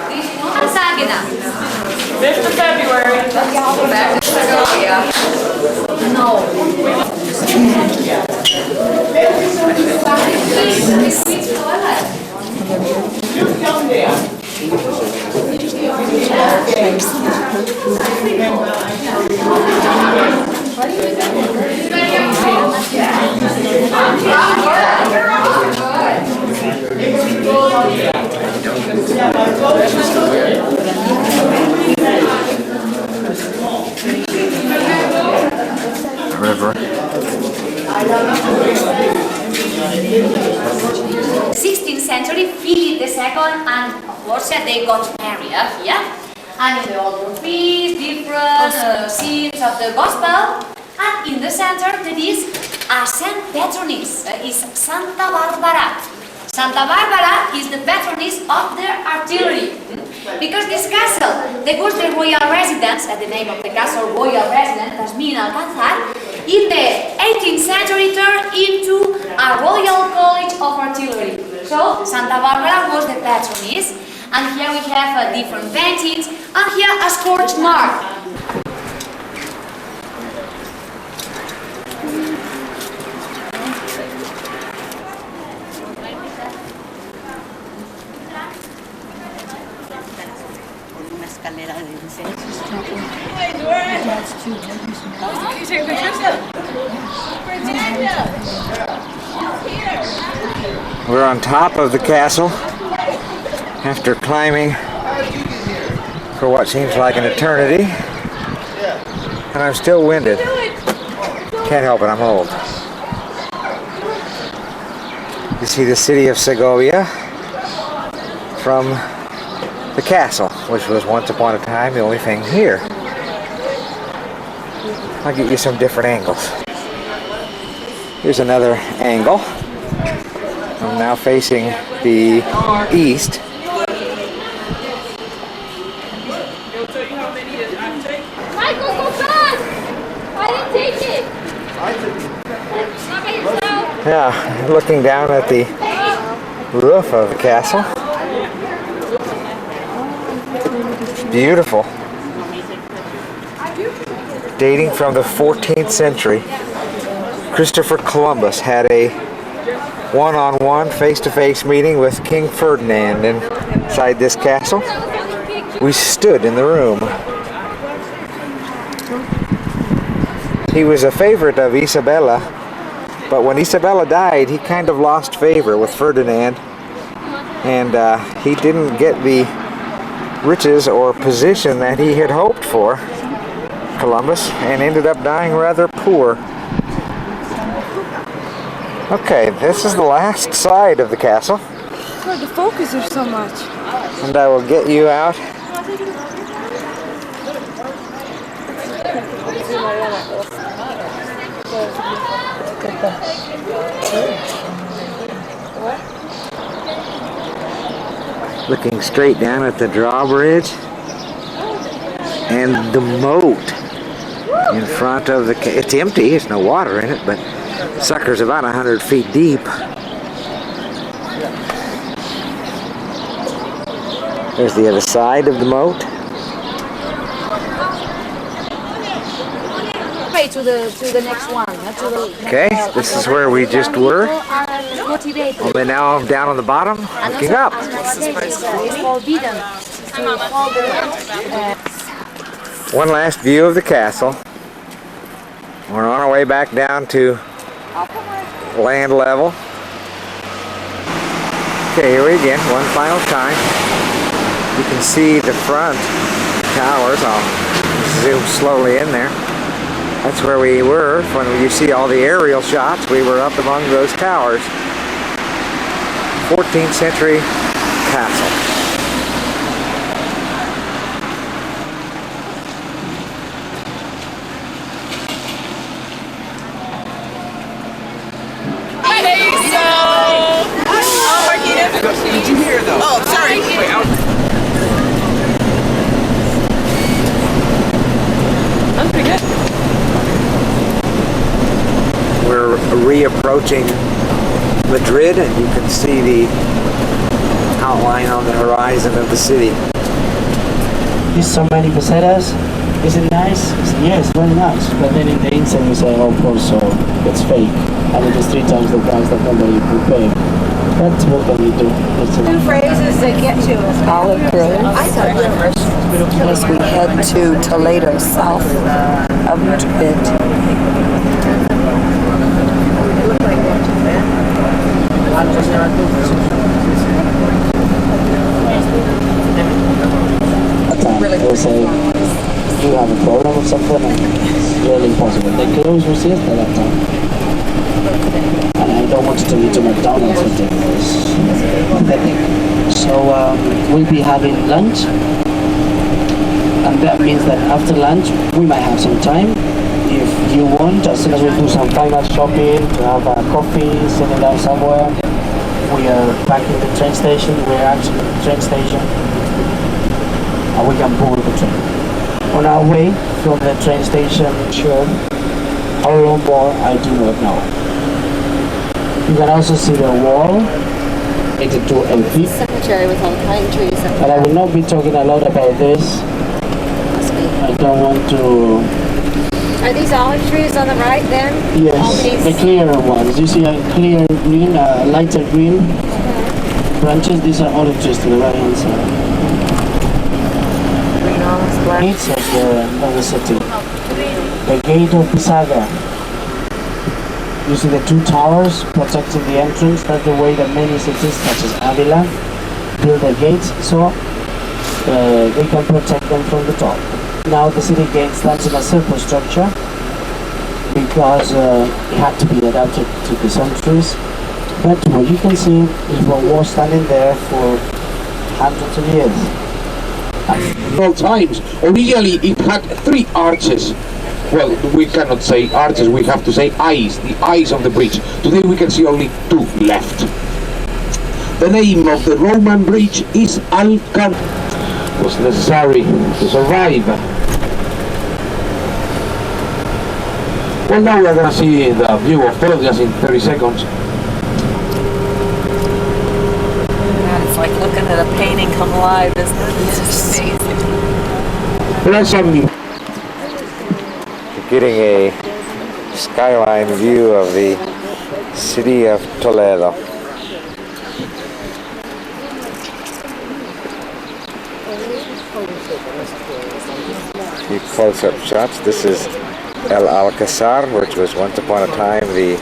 This one, Sagina. 5th of February. Back to Segovia. No. River. 16th century, Philip II and Portia, they got married here. And in the altar feast, different scenes of the gospel. And in the center there is a Saint Patroness, is Santa Barbara. Santa Barbara is the patroness of the artillery. Because this castle, that was the royal residence, the name of the castle, royal residence, Tasmin Alcázar, in the 18th century turned into a royal college of artillery. So Santa Barbara was the patroness, and here we have different paintings, and here a scorch mark. We're on top of the castle after climbing for what seems like an eternity, and I'm still winded. Can't help it, I'm old. You see the city of Segovia from the castle, which was once upon a time the only thing here. I'll get you some different angles. Here's another angle. I'm now facing the east. Michael, go back! I didn't take it! Not by yourself! Yeah, looking down at the roof of the castle. Beautiful. Dating from the 14th century, Christopher Columbus had a one-on-one, face-to-face meeting with King Ferdinand inside this castle. We stood in the room. He was a favorite of Isabella, but when Isabella died, he kind of lost favor with Ferdinand, and he didn't get the riches or position that he had hoped for, Columbus, and ended up dying rather poor. Okay, this is the last side of the castle. God, the focus is so much. And I will get you out. Looking straight down at the drawbridge and the moat in front of the... It's empty, there's no water in it, but sucker's about 100 feet deep. There's the other side of the moat. To the next one. Okay, this is where we just were. Only now I'm down on the bottom, looking up. One last view of the castle. We're on our way back down to land level. Okay, here we again, one final time. You can see the front towers. I'll zoom slowly in there. That's where we were when you see all the aerial shots. We were up among those towers. 14th century castle. Did you hear though? Oh, sorry. I'm pretty good. We're reapproaching Madrid, and you can see the outline on the horizon of the city. There's so many pesetas. Is it nice? Yes, very nice. But then in the inside you say, oh, poor soul, it's fake. And it is 3 times the price that nobody will pay. That's what can you do? Two phrases that get to us. Olive Grove. As we head to Toledo, south of Madrid. They say, you have a program or something, and it's really impossible. They close for siesta that time. And I don't want to take you to McDonald's or this. So we'll be having lunch And that means that after lunch, we might have some time. If you want, as soon as we do some final shopping, to have a coffee, sitting down somewhere, we are back in the train station. We're actually at the train station, and we can board the train. On our way from the train station, sure, how long more, I do not know. You can also see the wall, 82 LP. Cemetery with all pine trees. But I will not be talking a lot about this. I don't want to... Are these olive trees on the right then? Yes, the clearer ones. You see a clear green, lighter green branches. These are olive trees to the right hand side. Green olives, black. Gates of the city. The gate of Pisaga. You see the two towers protecting the entrance. That's the way that many cities, such as Avila, build their gates, so they can protect them from the top. Now the city gate stands in a circle structure because it had to be adapted to the centuries. But what you can see is what was standing there for hundreds of years. All times. Originally it had 3 arches. Well, we cannot say arches, we have to say eyes, the eyes of the bridge. Today we can see only 2 left. The name of the Roman bridge is Alcan. Was necessary to survive. Well, now we are going to see the view of Teljas in 30 seconds. It's like looking at a painting come alive, isn't it? It's just amazing. There's some Getting a skyline view of the city of Toledo. Few close-up shots. This is El Alcázar, which was once upon a time the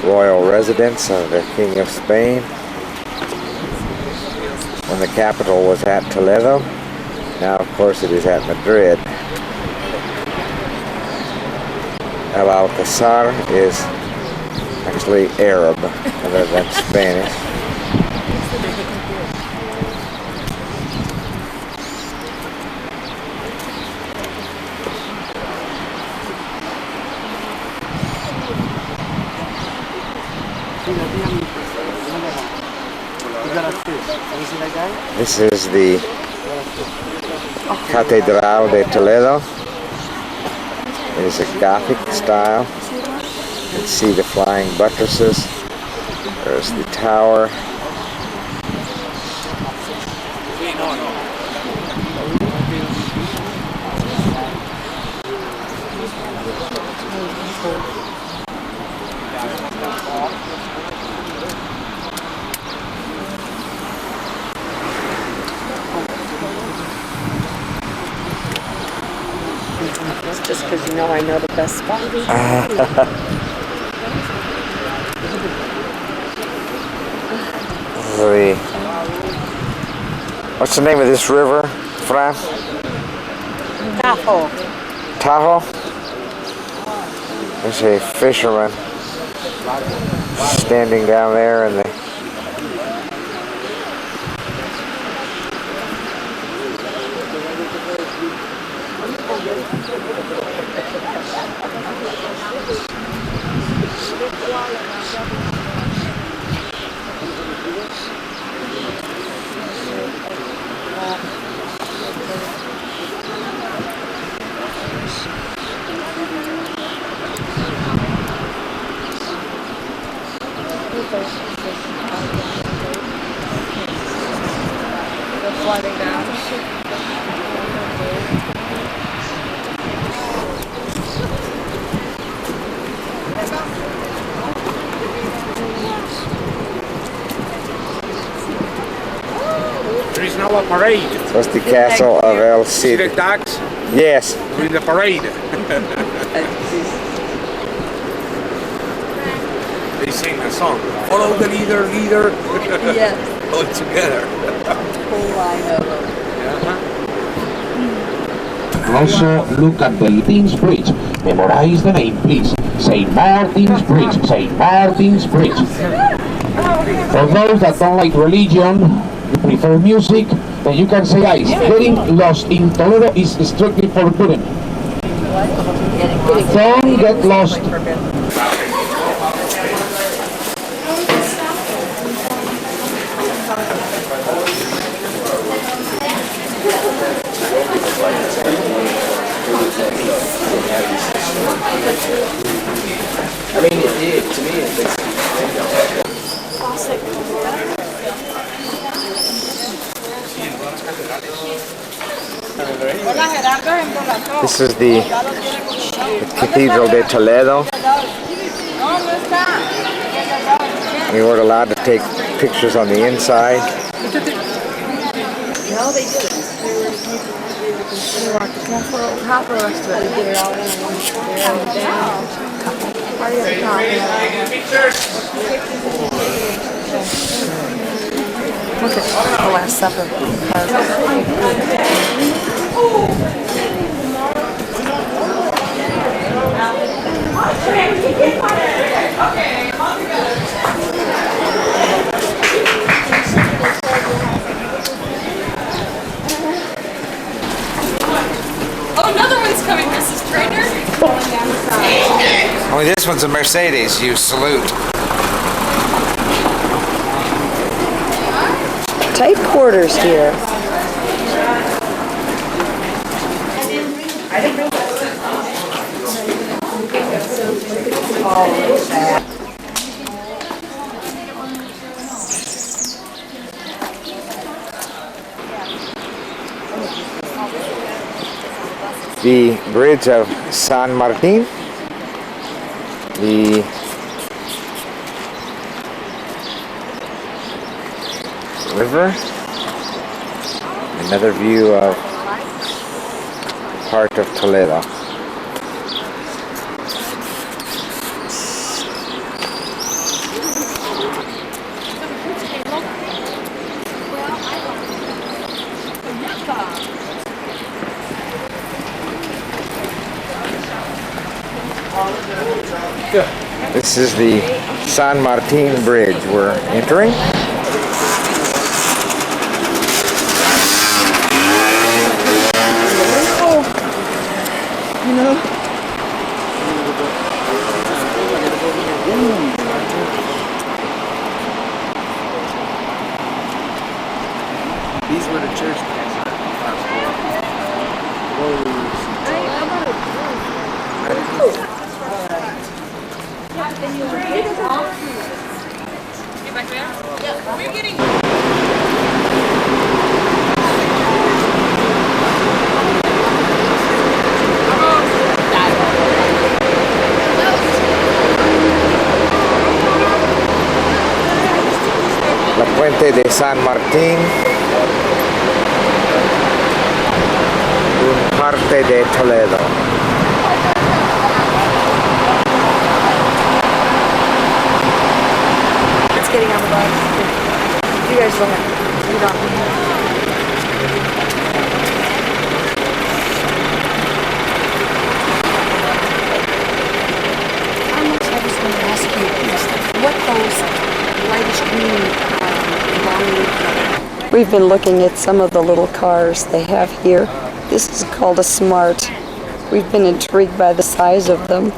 royal residence of the King of Spain, when the capital was at Toledo. Now, of course, it is at Madrid. El Alcázar is actually Arab rather than Spanish. This is the Catedral de Toledo. It is a Gothic style. You can see the flying buttresses. There's the tower. Just because you know I know the best spot. What's the name of this river, Fran? Tahoe. Tahoe? There's a fisherman standing down there in the Flooding down. There is now a parade. What's the castle of El See the Cid? tags Yes. during the parade. They sing a song. Follow the leader, leader. Yes. All together. Whole line of them. Also, look at the Martin's Bridge. Memorize the name, please. St. Martin's Bridge. St. Martin's Bridge. For those that don't like religion, you prefer music, then you can say ice. Getting lost in Toledo is strictly forbidden. Don't get lost. I mean, to me, it's This is the Cathedral de Toledo. We weren't allowed to take pictures on the inside. No, they didn't. They walked half the rest of it. They did it all in Look at the Last Supper. Oh, another one's coming, Mrs. Trainer. Only this one's a Mercedes, you salute. Tight quarters here. The bridge of San Martin. The river. Another view of part of Toledo. This is the San Martin Bridge we're entering. These were the church La Puente de San Martín, un parte de Toledo. It's getting on the bus. You guys don't have to. You don't. I was going to ask you what those lightish green We've been looking at some of the little cars they have here. This is called a Smart. We've been intrigued by the size of them.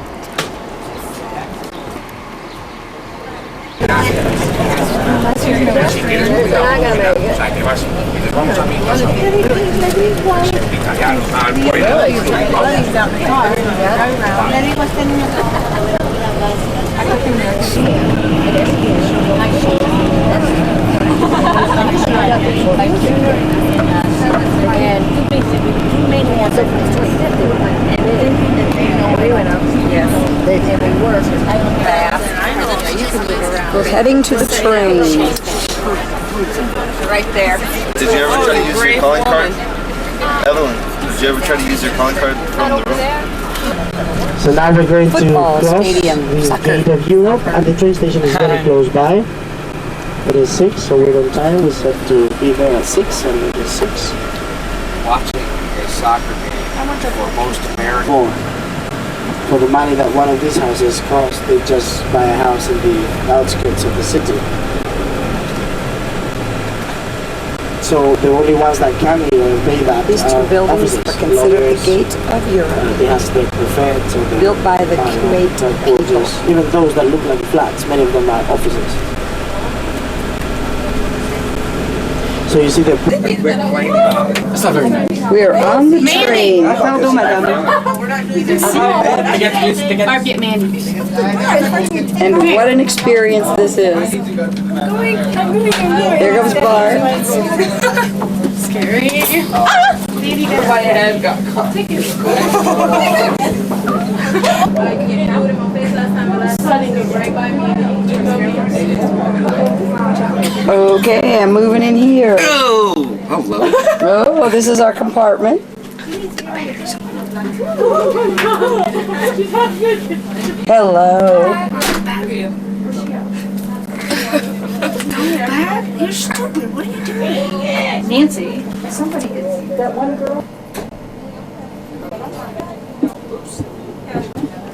We're heading to the train. Right there. Did you ever try to use your calling card? Evelyn, did you ever try to use your calling card from the room? So now we're going Football to cross stadium, the soccer. gate of Europe, and the train station is very close by. It is 6, so we're on time. We set to be there at 6, and it is 6. Watching a soccer game for most Americans. For the money that one of these houses cost, they just buy a house in the outskirts of the city. So the only ones that can here and pay that These two are buildings officers, are considered the lawyers, gate of Europe. They have the prefects or the Built by the Kuwait quarters. Even those that look like flats, many of them are offices. So you see the It's not very nice. We are on the train. And what an experience this is. There comes Bart. Scary. My head got caught. Okay, I'm moving in here. Oh, hello. Oh, this is our compartment. Hello. You're stupid. What are you doing? Nancy. Somebody is. That one girl.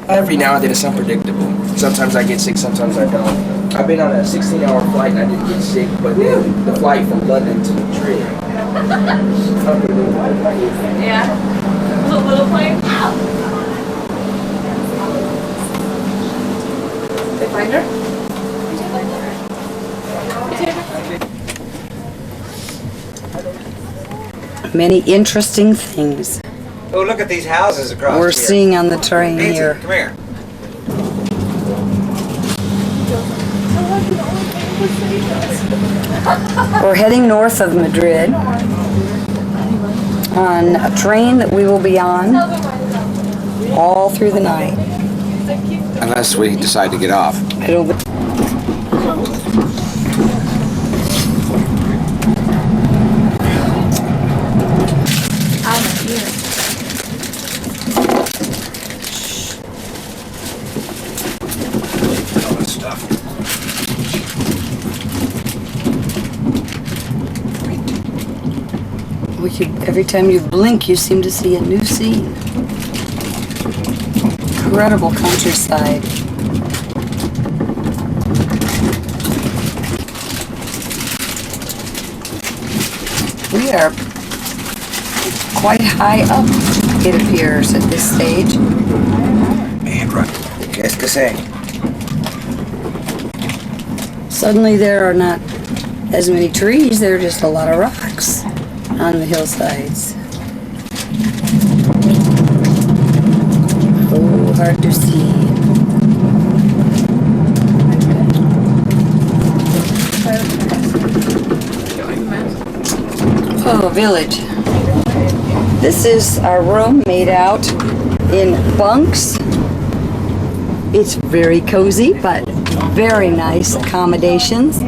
Every now and then it's unpredictable. Sometimes I get sick, sometimes I don't. I've been on a 16-hour flight and I didn't get sick, but then the flight from London to Madrid. Yeah. Little plane. They find her? Many interesting things Oh, look at these houses across we're here. seeing on the train Nancy, here. come here. We're heading north of Madrid on a train that we will be on all through the night. Unless we decide to get off. I don't. Every time you blink, you seem to see a new scene. Incredible countryside. We are quite high up, it appears, at this stage. Qu'est-ce que c'est? Suddenly there are not as many trees, there are just a lot of rocks on the hillsides. Oh, hard to see. Oh, village. This is our room made out in bunks. It's very cozy, but very nice accommodations.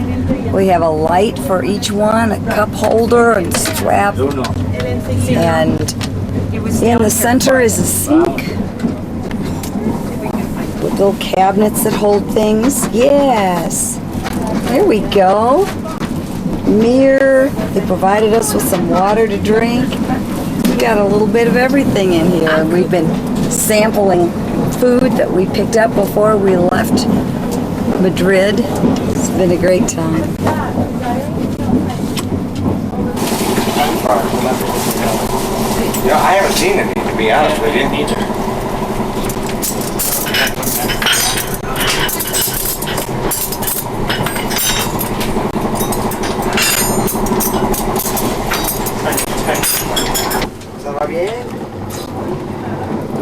We have a light for each one, a cup holder and strap, and in the center is a sink with little cabinets that hold things. Yes, there we go. Mirror. They provided us with some water to drink. We got a little bit of everything in here, and we've been sampling food that we picked up before we left Madrid. It's been a great time. Yeah, I haven't seen any, to be honest with you.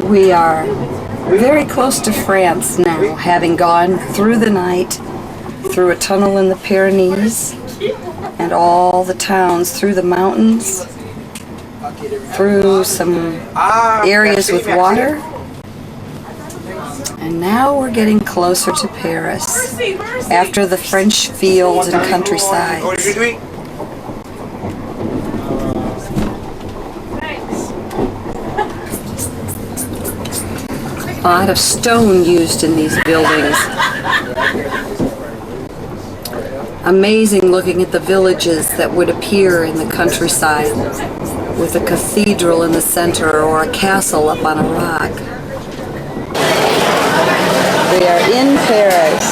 We are very close to France now, having gone through the night, through a tunnel in the Pyrenees, and all the towns, through the mountains, through some areas with water. And now we're getting closer to Paris, after the French fields and countryside. A lot of stone used in these buildings. Amazing looking at the villages that would appear in the countryside with a cathedral in the center or a castle up on a rock. We are in Paris.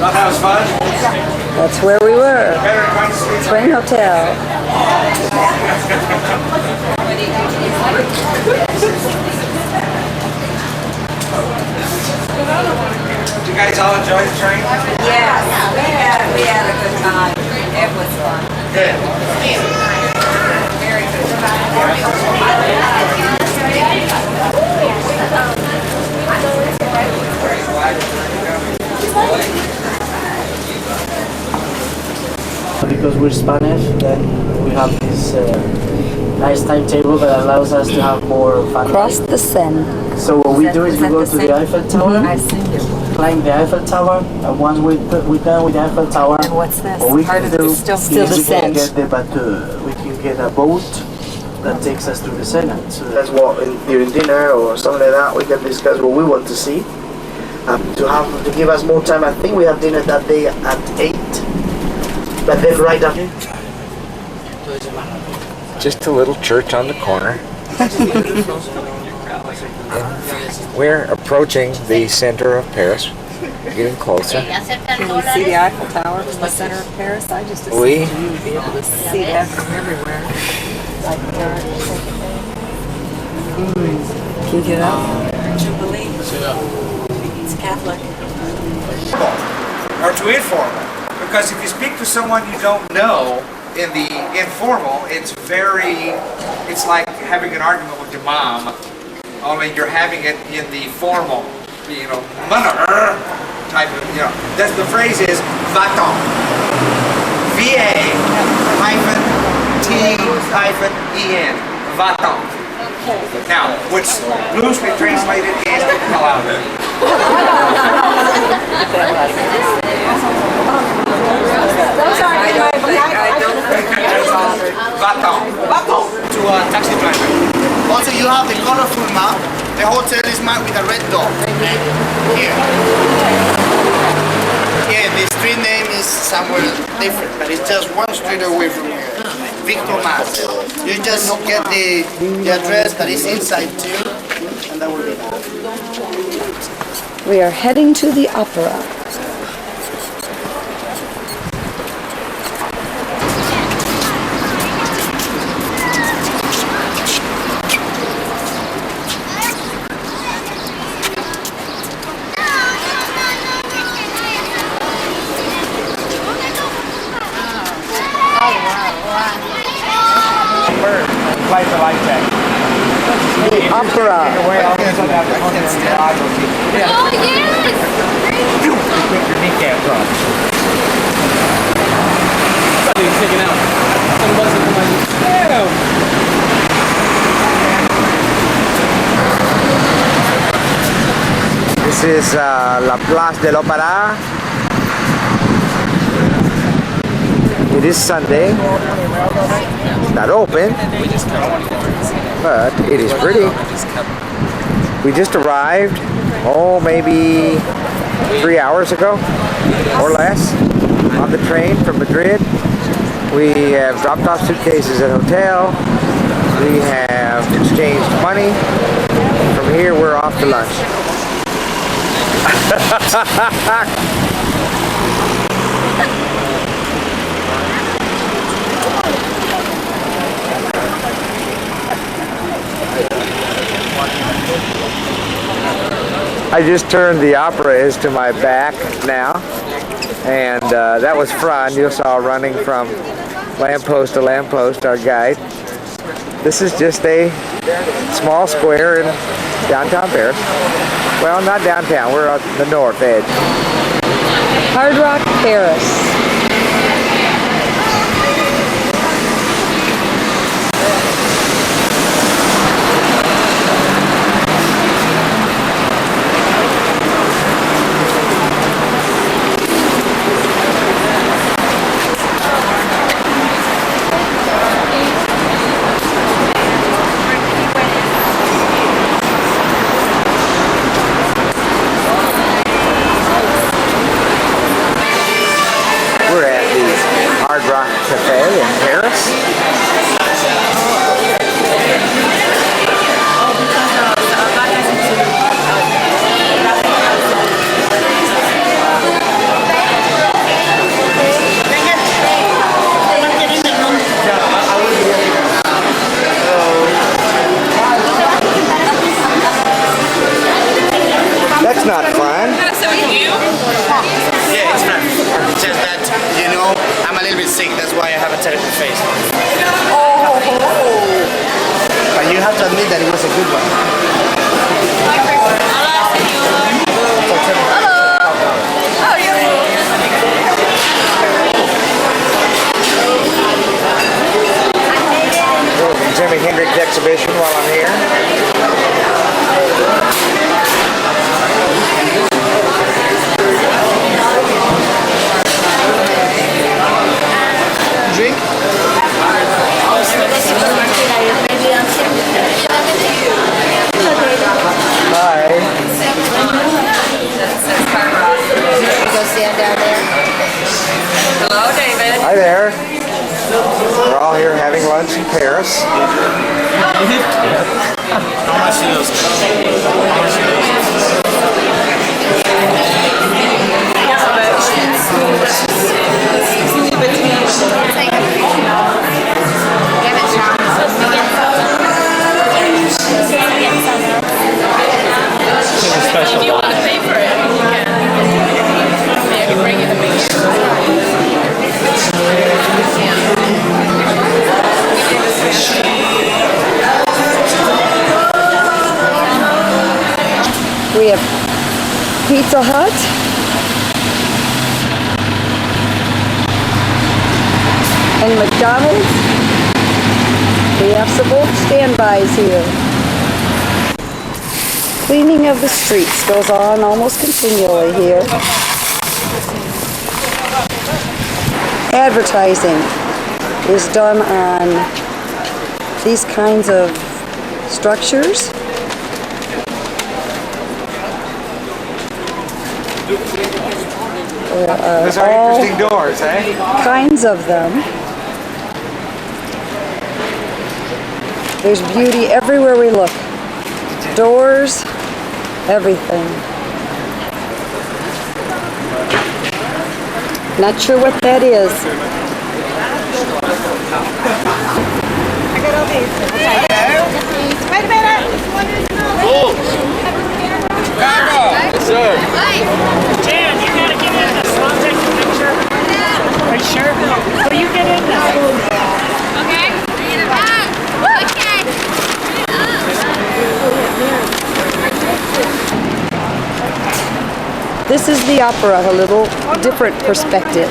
That was fun. That's where we were. Train Hotel. Did you guys all enjoy the train? Yes, we had a good time. It was fun. Good. Very good. Because we're Spanish, then we have this nice timetable that allows us to have more fun. Cross the Seine. So what we do is we go to the Eiffel Tower, I've seen it. climb the Eiffel Tower, and once we're done with the Eiffel Tower, And what's this? what we Part can of do it's still is the we can Seine. get the bateau. We can get a boat that takes us to the Seine. So that's what during dinner or something like that we can discuss what we want to see. To give us more time, I think we have dinner that day at 8. But then right after. Just a little church on the corner. We're approaching the center of Paris, getting closer. Can we see the Eiffel Tower from the center of Paris? I just assumed We? you would be able to see that from everywhere. Like Can you get up? Jubilee. It's Catholic. Or to informal. Because if you speak to someone you don't know in the informal, it's like having an argument with your mom. I mean, you're having it in the formal, mother type of, That's the phrase is va-t'en. V-A-T-E-N. Va-t'en. Now, which loosely translated is hell out of it. To a taxi driver. Also, you have the colorful map. The hotel is marked with a red dot. Here. Yeah, the street name is somewhere different, but it's just one street away from here. Victor Mass. You just get the address that is inside too, and that will be that. We are heading to the opera. Light the light check. The opera. Oh, yes! Put your kneecaps on. Somebody's taking out. This is La Place de l'Opéra. It is Sunday. It's not open, but it is pretty. We just arrived, maybe 3 hours ago or less on the train from Madrid. We have dropped off suitcases at a hotel. We have exchanged money. From here, we're off to lunch. I just turned the opera is to my back now, and that was fun. You saw running from lamppost to lamppost, our guide. This is just a small square in downtown Paris. Well, not downtown, we're at the north edge. Hard Rock, Paris. why I haven't taken the face. Oh, But you have to admit that it was a good one. Jimi Hendrix exhibition while I'm here. Drink? Hi. Go stand down there. Hello, David. Hi there. We're all here having lunch in Paris. How much do those cost? If you want to pay for it, you can. Yeah, you bring it to me. we have Pizza Hut. And McDonald's. We have some old standbys here. Cleaning of the streets goes on almost continually here. Advertising is done on these kinds of structures. Those are all interesting doors, eh? kinds of them. There's beauty everywhere we look. Doors, everything. Not sure what that is. I got all these. Wait a minute. Yes, sir. Dan, you gotta get in this. I'll take a picture. Are you sure? Will you get in this? Okay? Okay. This is the opera, a little different perspective.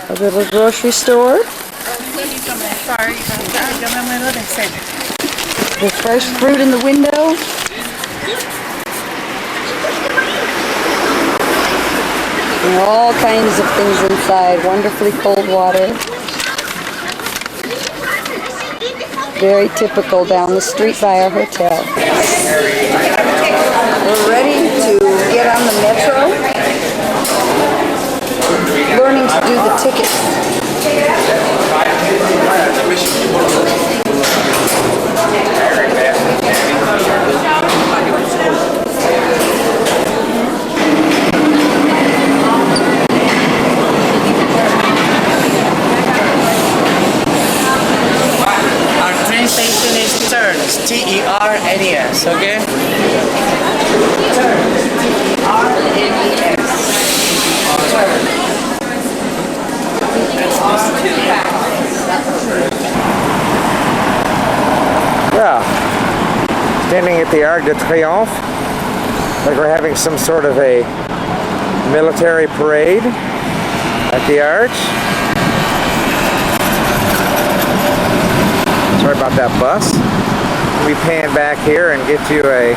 A little grocery store. Sorry, The fresh fruit in the window. And all kinds of things inside. Wonderfully cold water. Very typical down the street by our hotel. We're ready to get on the metro. Learning to do the tickets. Our train station is Ternes, T-E-R-N-E-S, okay? Yeah. Standing at the Arc de Triomphe, like we're having some sort of a military parade at the arch. Sorry about that bus. We pan back here and get you a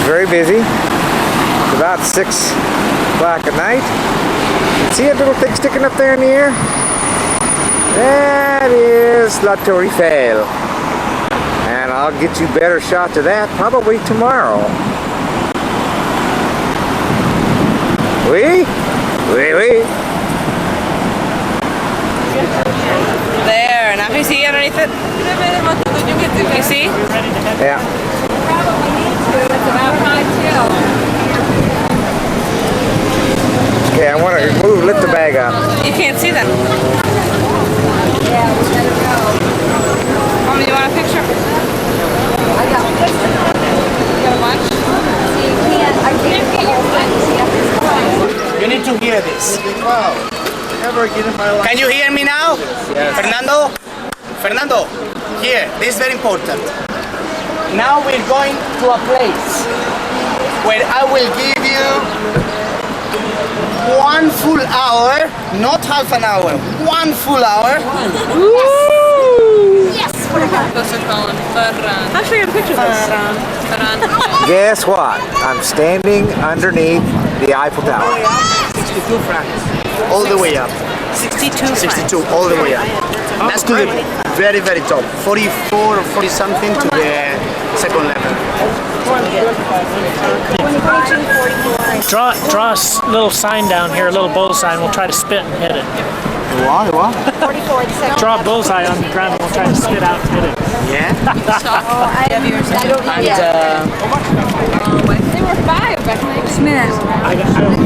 very busy. It's about 6 o'clock at night. See that little thing sticking up there in the air? That is La Tour Eiffel. And I'll get you better shots of that probably tomorrow. Oui? Oui, oui. There, now can you see underneath it? You see? Yeah. It's about 5 till. Okay, I want to move, lift the bag up. You can't see that. Mommy, you want a picture? I got one. You got a bunch? I can't get your phone. You need to hear this. Can you hear me now? Yes. Fernando? Fernando, here, this is very important. Now we're going to a place where I will give you 1 full hour, not half an hour, 1 full hour. Yes! Those are calling Ferran. Actually, I got a picture of this. Ferran. Guess what? I'm standing underneath the Eiffel Tower. 62 francs. All the way up. 62, all the way up. That's to the very, very top. 44 or 40 something to the second level. Draw a little sign down here, a little bullseye, and we'll try to spit and hit it. What? Draw a bullseye on the ground and we'll try to spit out and hit it. Yeah? I don't know yet. They were 5 back then. Smith. I don't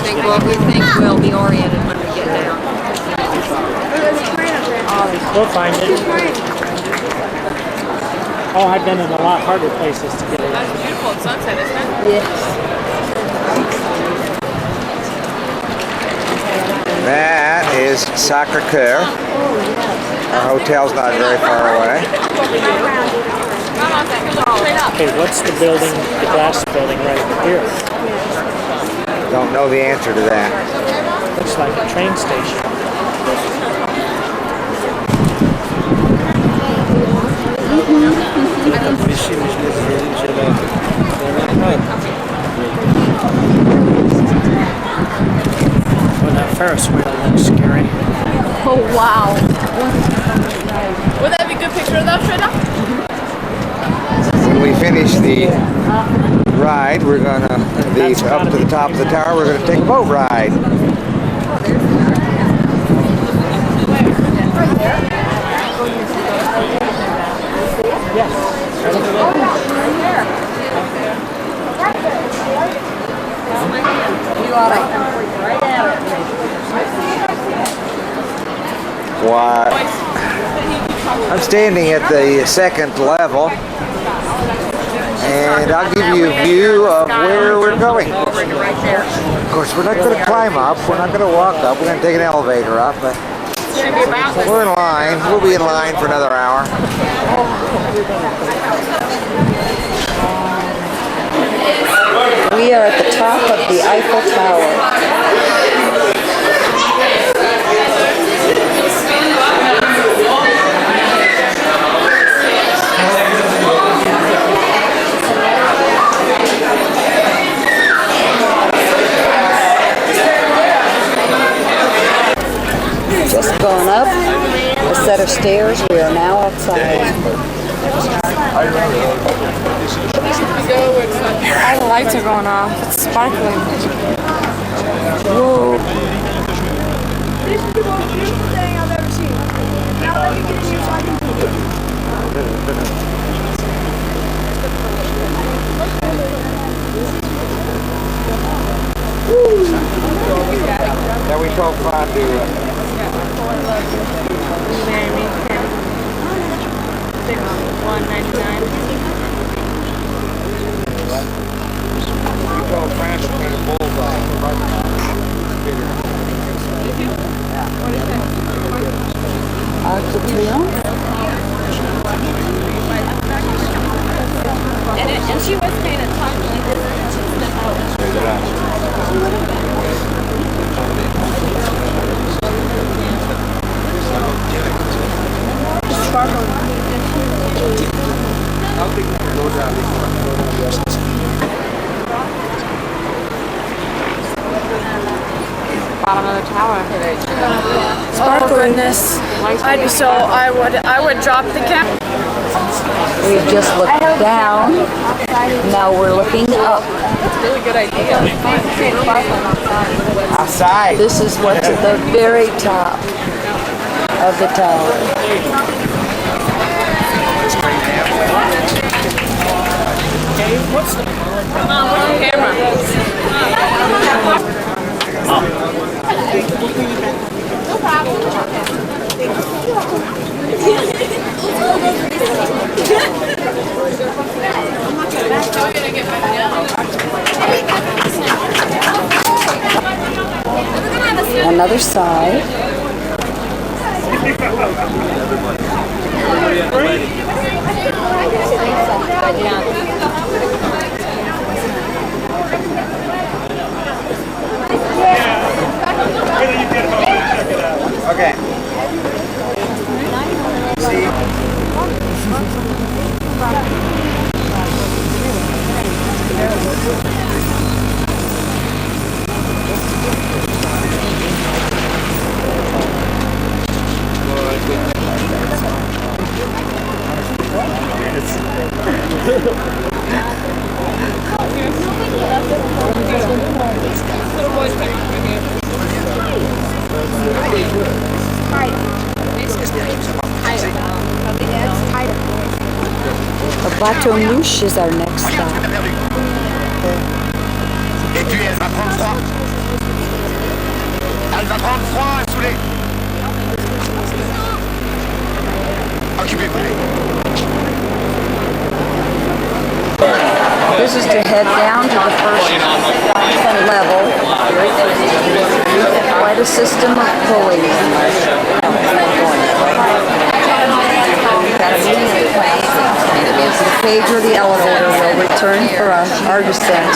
We think we'll be oriented when we get down. We'll find it. Oh, I've been in a lot harder places to get it. That's beautiful at sunset, isn't it? Yes. That is Sacré-Cœur. Our hotel's not very far away. Okay, what's the building, the glass building right here? Don't know the answer to that. Looks like a train station. Well, that Ferris wheel looks scary. Oh, wow. Would that be a good picture of that, Frida? When we finish the ride, we're gonna up to the top of the tower. We're gonna take a boat ride. What? I'm standing at the second level. And I'll give you a view of where we're going. Of course, we're not going to climb up. We're not going to walk up. We're going to take an elevator up. But we're in line. We'll be in line for another hour. We are at the top of the Eiffel Tower. Just gone up a set of stairs. We are now outside. All the lights are going off. It's sparkling. Whoa. This is the most beautiful thing I've ever seen. Now let me get in here so I can do Now we told Fran to... And she was kind of talking like bottom of the tower. Oh goodness! I would drop the camera. We've just looked down. Now we're looking up. That's a really good idea. Outside. This is what's at the very top of the tower. Come on, where's the camera? No problem. Another side. Okay. The Bateau Mouche is our next stop. Et puis elle va prendre froid. Elle va prendre froid, saoulée. Occupez-vous. This is to head down to the first level. Quite a system of pulleys. The page or the elevator will return for our descent.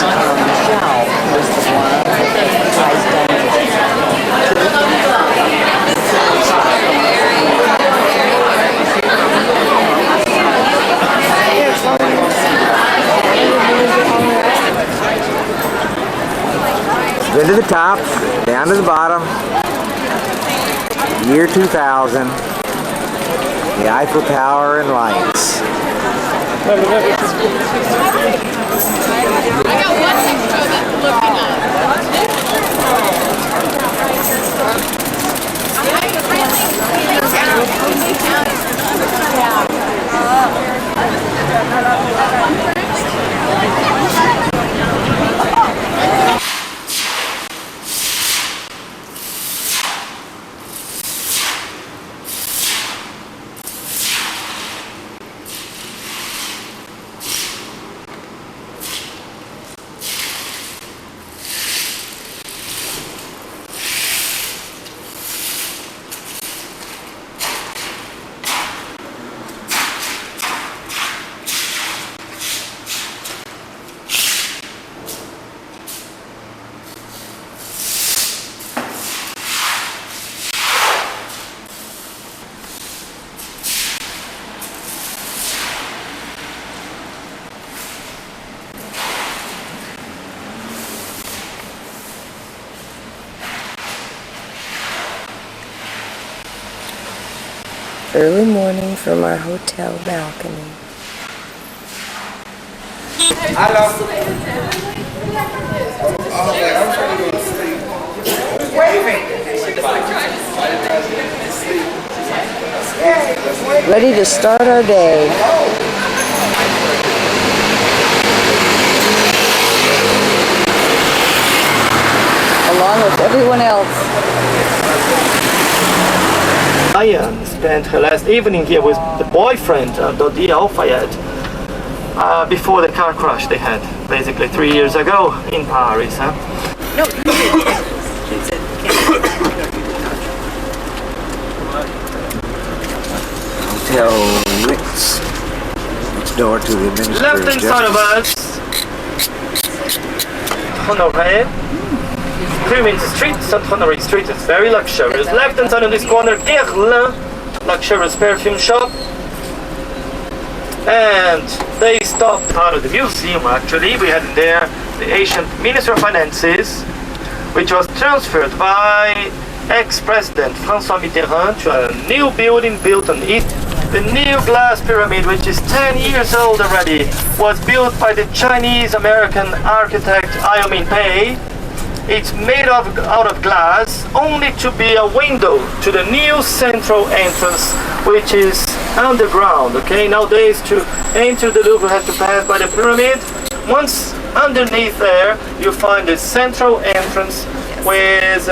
Been to the top, down to the bottom. Year 2000. The Eiffel Tower and lights. I got one picture that's looking Early morning from our hotel balcony. Hello. Ready to start our day. Along with everyone else. Diane spent her last evening here with the boyfriend, Dodi Al-Fayed, before the car crash they had, basically 3 years ago in Paris. Huh? No. Hotel Ritz, next door to the Ministry Left of hand side of Justice. us, Honoré, Pyramid Street, St. Honoré Street, it's very luxurious. Left hand side of this corner, Guerlain, luxurious perfume shop. And they stopped part of the museum actually. We had there the ancient Minister of Finances, which was transferred by ex-president François Mitterrand to a new building built on it. The new glass pyramid, which is 10 years old already, was built by the Chinese-American architect Min Pei. It's made out of glass, only to be a window to the new central entrance, which is underground. Okay, nowadays to enter the Louvre, you have to pass by the pyramid. Once underneath there you find the central entrance with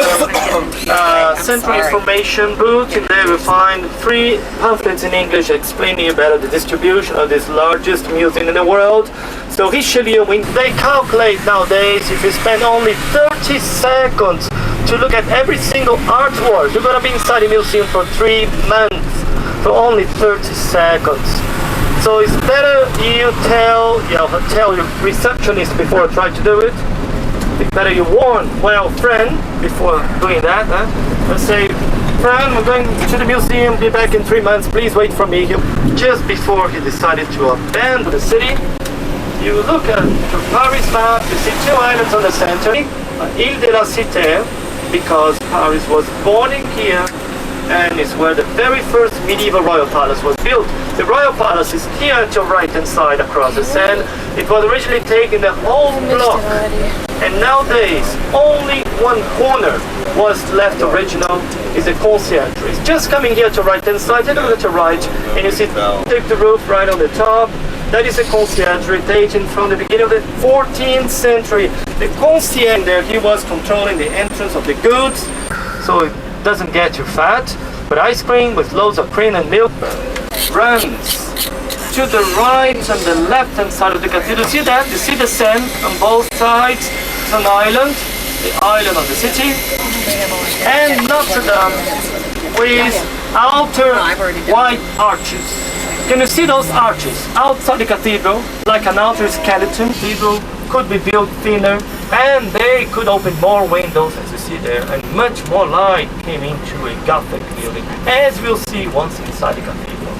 central information booth. In there you find 3 pamphlets in English explaining about the distribution of this largest museum in the world. So Richelieu, when they calculate nowadays, if you spend only 30 seconds to look at every single artwork, you're gonna be inside the museum for 3 months for only 30 seconds. So it's better you tell your receptionist before you try to do it. It's better you warn, well, friend, before doing that. Let's say, friend, I'm going to the museum, be back in 3 months, please wait for me. Just before he decided to abandon the city, you look at the Paris map, you see 2 islands on the center, Ile de la Cité, because Paris was born in here, and it's where the very first medieval royal palace was built. The royal palace is here at your right hand side across the Seine. It was originally taken the whole block, and nowadays only one corner was left original, is a concierge. It's just coming here to right hand side, take a look at your right, and you see take the roof right on the top. That is a concierge dating from the beginning of the 14th century. The concierge there, he was controlling the entrance of the goods, so it doesn't get you fat, but ice cream with loads of cream and milk runs to the right and the left hand side of the cathedral. See that? You see the Seine on both sides. It's an island, the island of the city, and Notre Dame with outer white arches. Can you see those arches outside the cathedral, like an outer skeleton? The cathedral could be built thinner, and they could open more windows, as you see there, and much more light came into a Gothic building, as we'll see once inside the cathedral.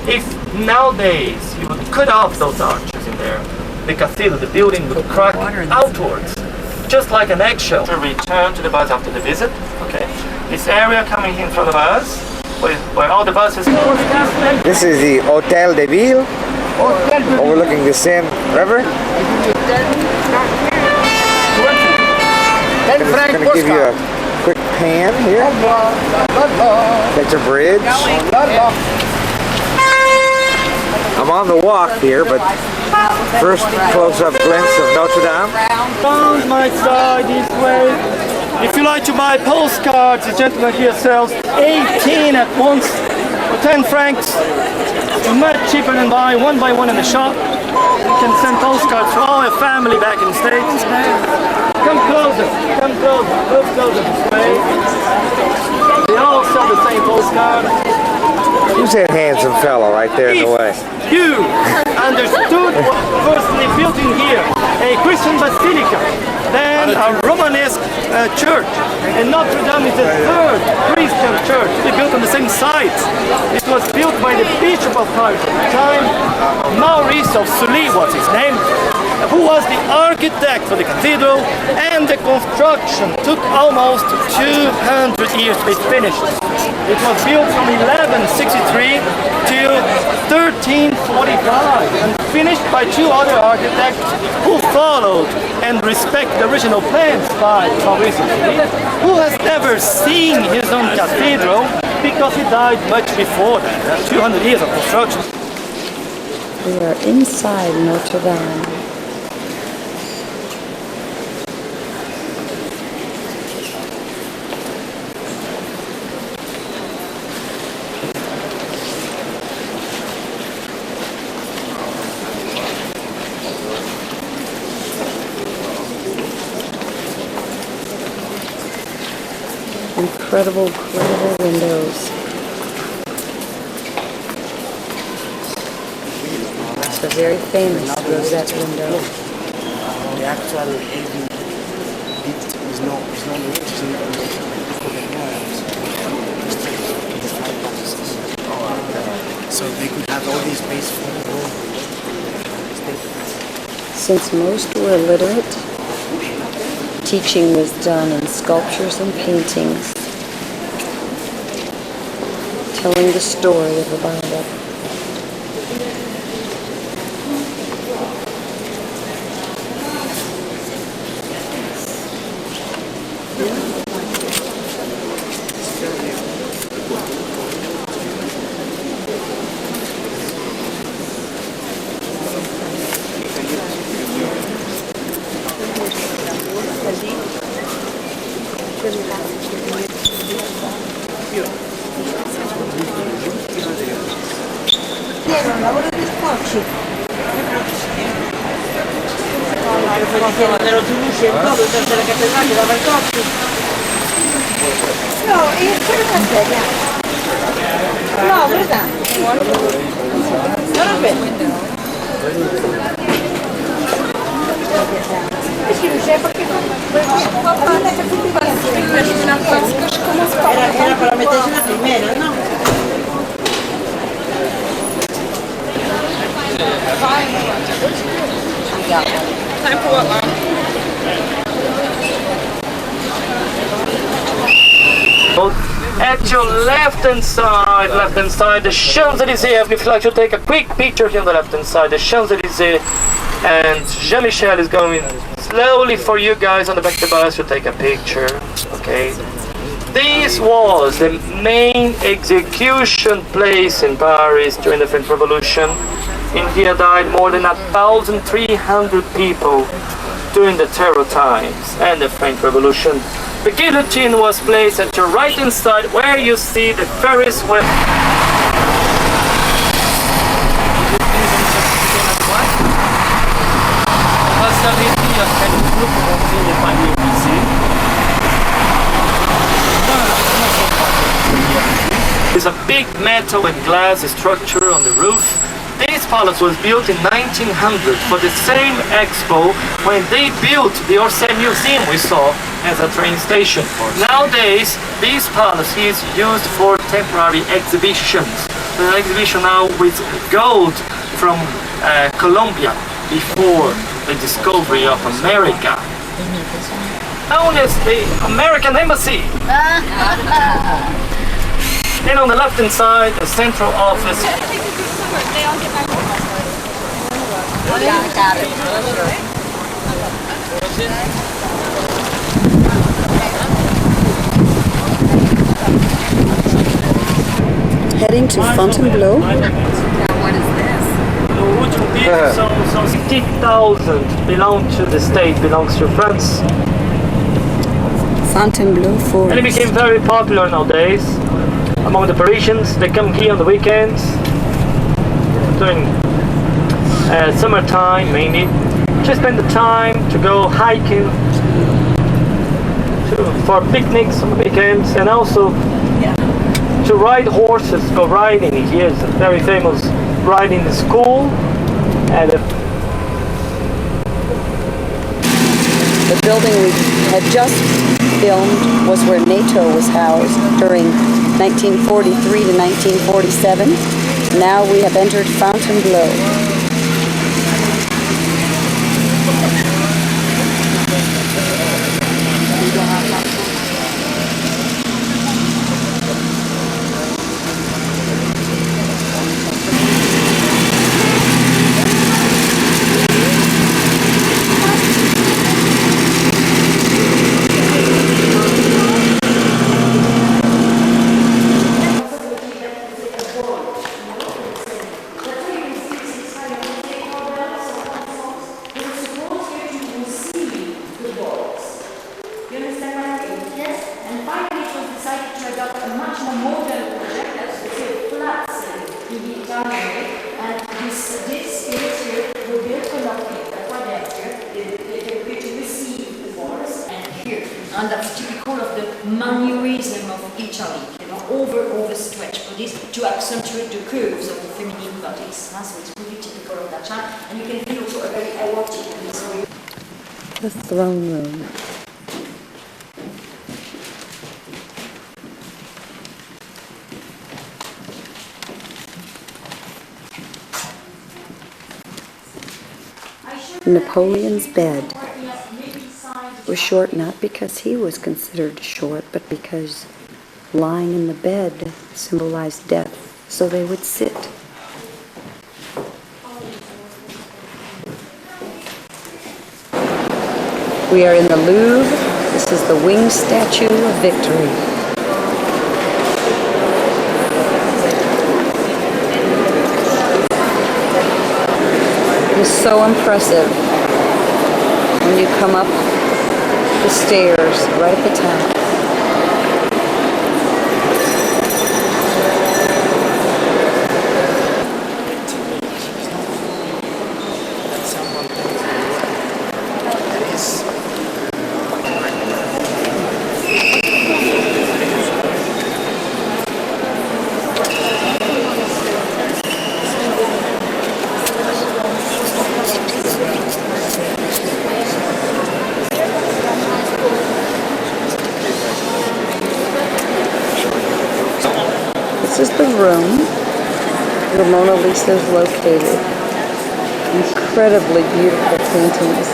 If nowadays you would cut off those arches in there, the cathedral, the building would crack outwards, just like an eggshell. To return to the bus after the visit, okay? This area coming in front of us, where all the buses. This is the Hotel de Ville, overlooking the Seine River. I'm going to give you a quick pan here. That's a bridge. I'm on the walk here, but first close-up glimpse of Notre Dame. Down my side this way. If you like to buy postcards, the gentleman here sells 18 at once for 10 francs. Much cheaper than buying one by one in the shop. You can send postcards to all your family back in the States. Come closer, move closer this way. They all sell the same postcard. Who's that handsome fellow right there in the way? You understood what firstly built in here, a Christian basilica, then a Romanesque church, and Notre Dame is the 3rd Christian church. They built on the same site. It was built by the Bishop of Paris at the time, Maurice of Sully was his name, who was the architect for the cathedral, and the construction took almost 200 years to be finished. It was built from 1163 till 1345 and finished by 2 other architects who followed and respect the original plans by Maurice of Sully, who has never seen his own cathedral because he died much before that, 200 years of construction. We are inside Notre Dame. Incredible windows. They're very famous, Rosette window. The actual heavy bit is not so they could have all these space for the whole. Since most were illiterate, teaching was done in sculptures and paintings, telling the story of the Bible. No, verdad. Era para meterse la primera, ¿no? Time for what, Mom? At your left-hand side, the Champs-Élysées. If you'd like to take a quick picture here on the left-hand side, the Champs-Élysées, and Jean-Michel is going slowly for you guys on the back of the bus to take a picture. Okay. This was the main execution place in Paris during the French Revolution. In here died more than 1,300 people during the terror times and the French Revolution. The guillotine was placed at your right-hand side where you see the Ferris wheel. There's a big metal and glass structure on the roof. This palace was built in 1900 for the same expo when they built the Orsay Museum we saw as a train station. Nowadays, this palace is used for temporary exhibitions. The exhibition now with gold from Colombia before the discovery of America. Known as the American Embassy. And on the left-hand side, the central office. Heading to Fontainebleau. What is this? So 60,000 belong to the state, belongs to France. Fontainebleau Forest. And it became very popular nowadays among the Parisians. They come here on the weekends, during summertime mainly, to spend the time to go hiking, for picnics on the weekends, and also to ride horses, go riding. Here is a very famous riding school. And the building we had just filmed was where NATO was housed during 1943 to 1947. Now we have entered Fontainebleau. And that's typical of the mannerism of Italy, overstretch bodies to accentuate the curves of the feminine bodies. So it's really typical of that time. And you can feel also a very erotic in this way. The throne room. Napoleon's bed was short not because he was considered short, but because lying in the bed symbolized death, so they would sit. We are in the Louvre. This is the winged statue of victory. It is so impressive when you come up the stairs right at the top. This is the room where Mona Lisa is located. Incredibly beautiful paintings.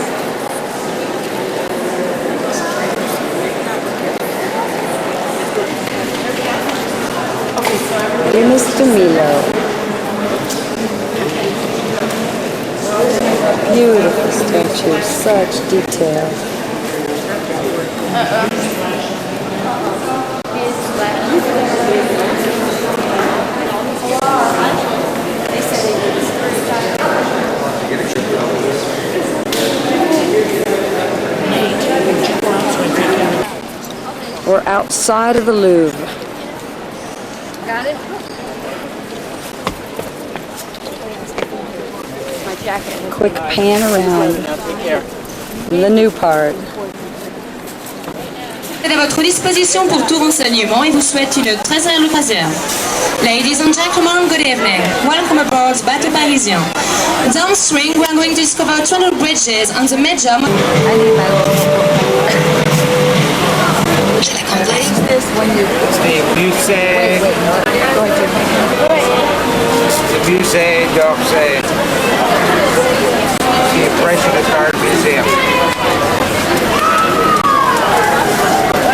Venus de Milo. Beautiful statue, such detail. We're outside of the Louvre. Got it? My jacket. Quick pan around the new part. À votre disposition pour tout renseignement et vous souhaite une très agréable croisière. Ladies and gentlemen, good evening. Welcome aboard bateau parisien. Downstream, we are going to discover 200 bridges on the major. The Musée d'Orsay. The Impressionist Art Museum.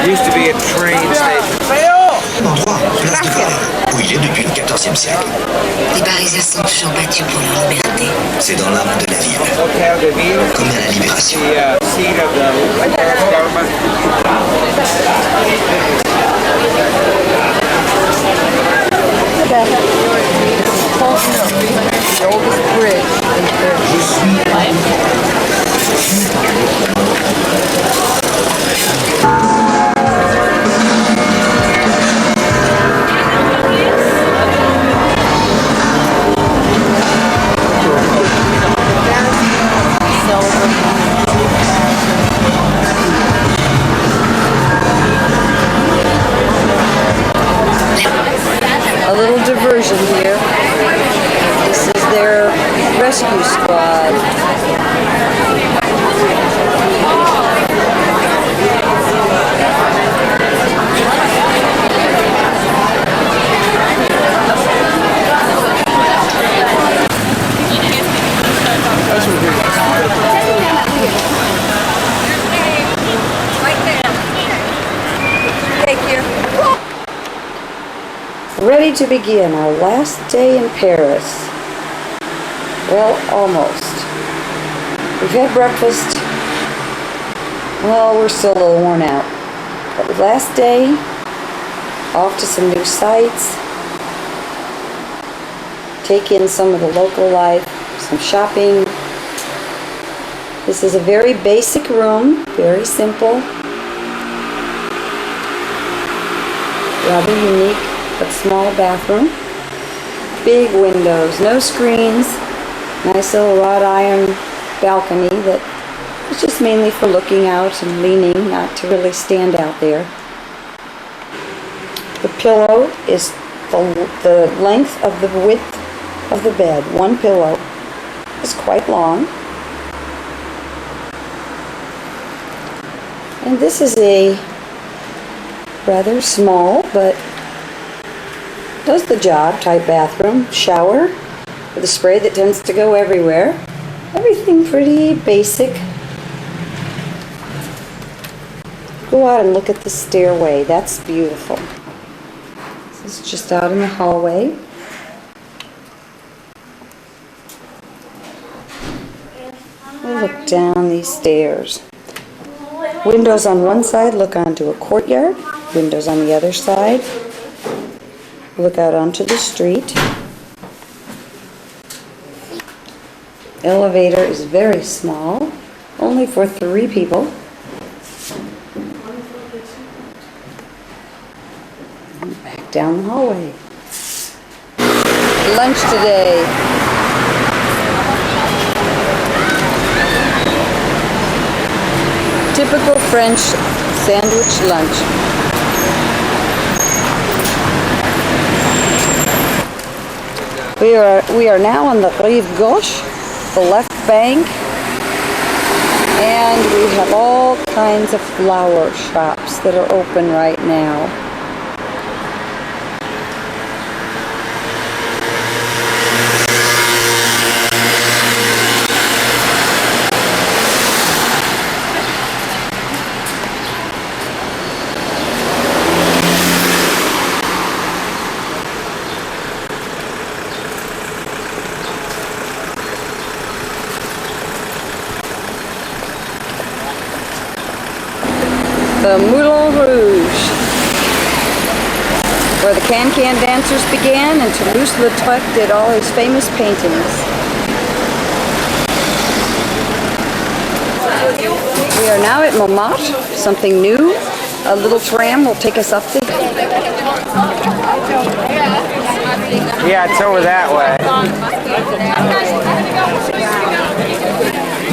Used to be a train station. Endroit, place de Colère, où il est depuis le XIVe siècle. Les Parisiens sont toujours battus pour leur liberté. C'est dans l'âme de la ville. Hôtel de Ville. Comme à la Libération. The seat of the government. The oldest bridge in A little diversion here. This is their rescue squad. Ready to begin our last day in Paris. Well, almost. We've had breakfast. Well, we're still a little worn out. But last day, off to some new sights. Take in some of the local life, some shopping. This is a very basic room, very simple. Rather unique. But small bathroom, big windows, no screens, nice little wrought iron balcony that is just mainly for looking out and leaning, not to really stand out there. The pillow is the length of the width of the bed. One pillow is quite long. And this is a rather small but does the job type bathroom, shower with a spray that tends to go everywhere. Everything pretty basic. Go out and look at the stairway. That's beautiful. This is just out in the hallway. We'll look down these stairs. Windows on one side look onto a courtyard. Windows on the other side look out onto the street. Elevator is very small, only for 3 people. And back down the hallway. Lunch today. Typical French sandwich lunch. We are now on the rive gauche, the left bank, and we have all kinds of flower shops that are open right now. where the can-can dancers began and Toulouse-Lautrec did all his famous paintings. We are now at Montmartre, something new. A little tram will take us up the Yeah, it's over that way.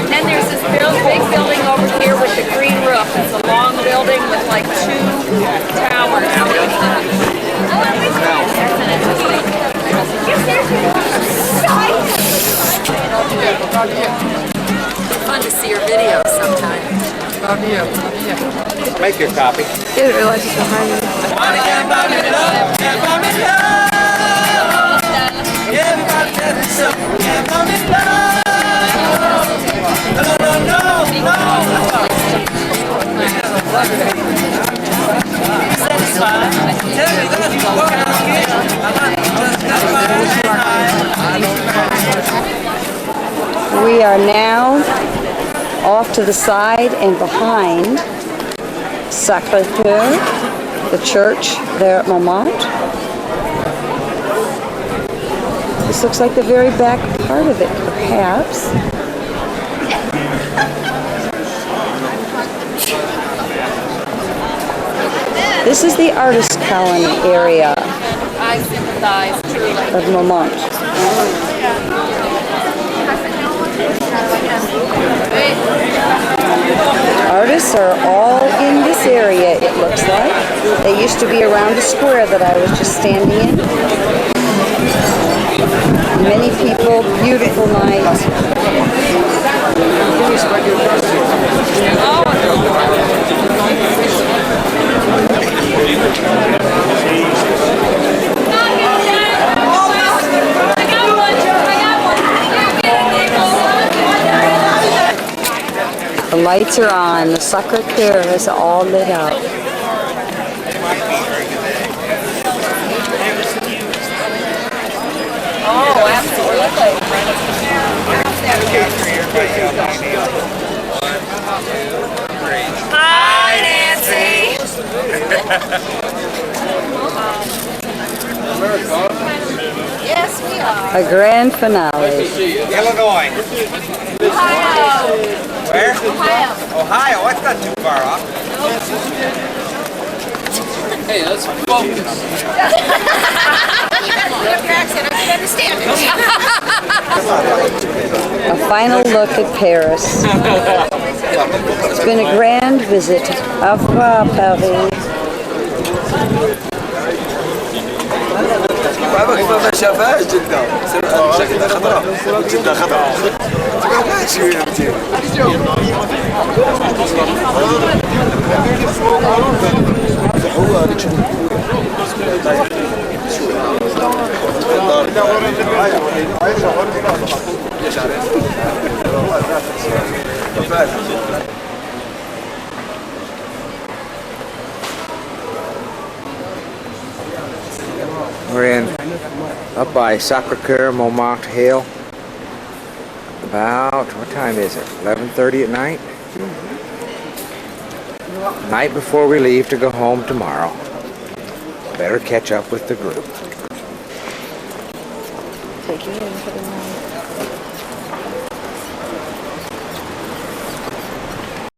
Then there's this big building over here with the green roof. It's a long building with like 2 towers. It's fun to see your videos sometime. Make your copy. Didn't realize it's behind me. We are now off to the side and behind Sacré-Cœur, the church there at Montmartre. This looks like the very back part of it, perhaps. This is the artist colony area I sympathize truly. of Montmartre. Artists are all in this area, it looks like. They used to be around the square that I was just standing in. Many people, beautiful night. The lights are on. The Sacré-Cœur is all lit up. Oh, absolutely. Hi, Nancy. Yes, we are. A grand finale. Illinois. Ohio. Where? Ohio. Ohio. That's not too far off. Hey, let's focus. Your accent, I can understand it. A final look at Paris. It's been a grand visit. Au revoir, Paris. ما شافهاش جدا شكلها خضراء جدا خضراء We're in up by Sacré-Cœur, Montmartre Hill. About, what time is it? 11:30 at night? Night before we leave to go home tomorrow. Better catch up with the group. Take you in for the night.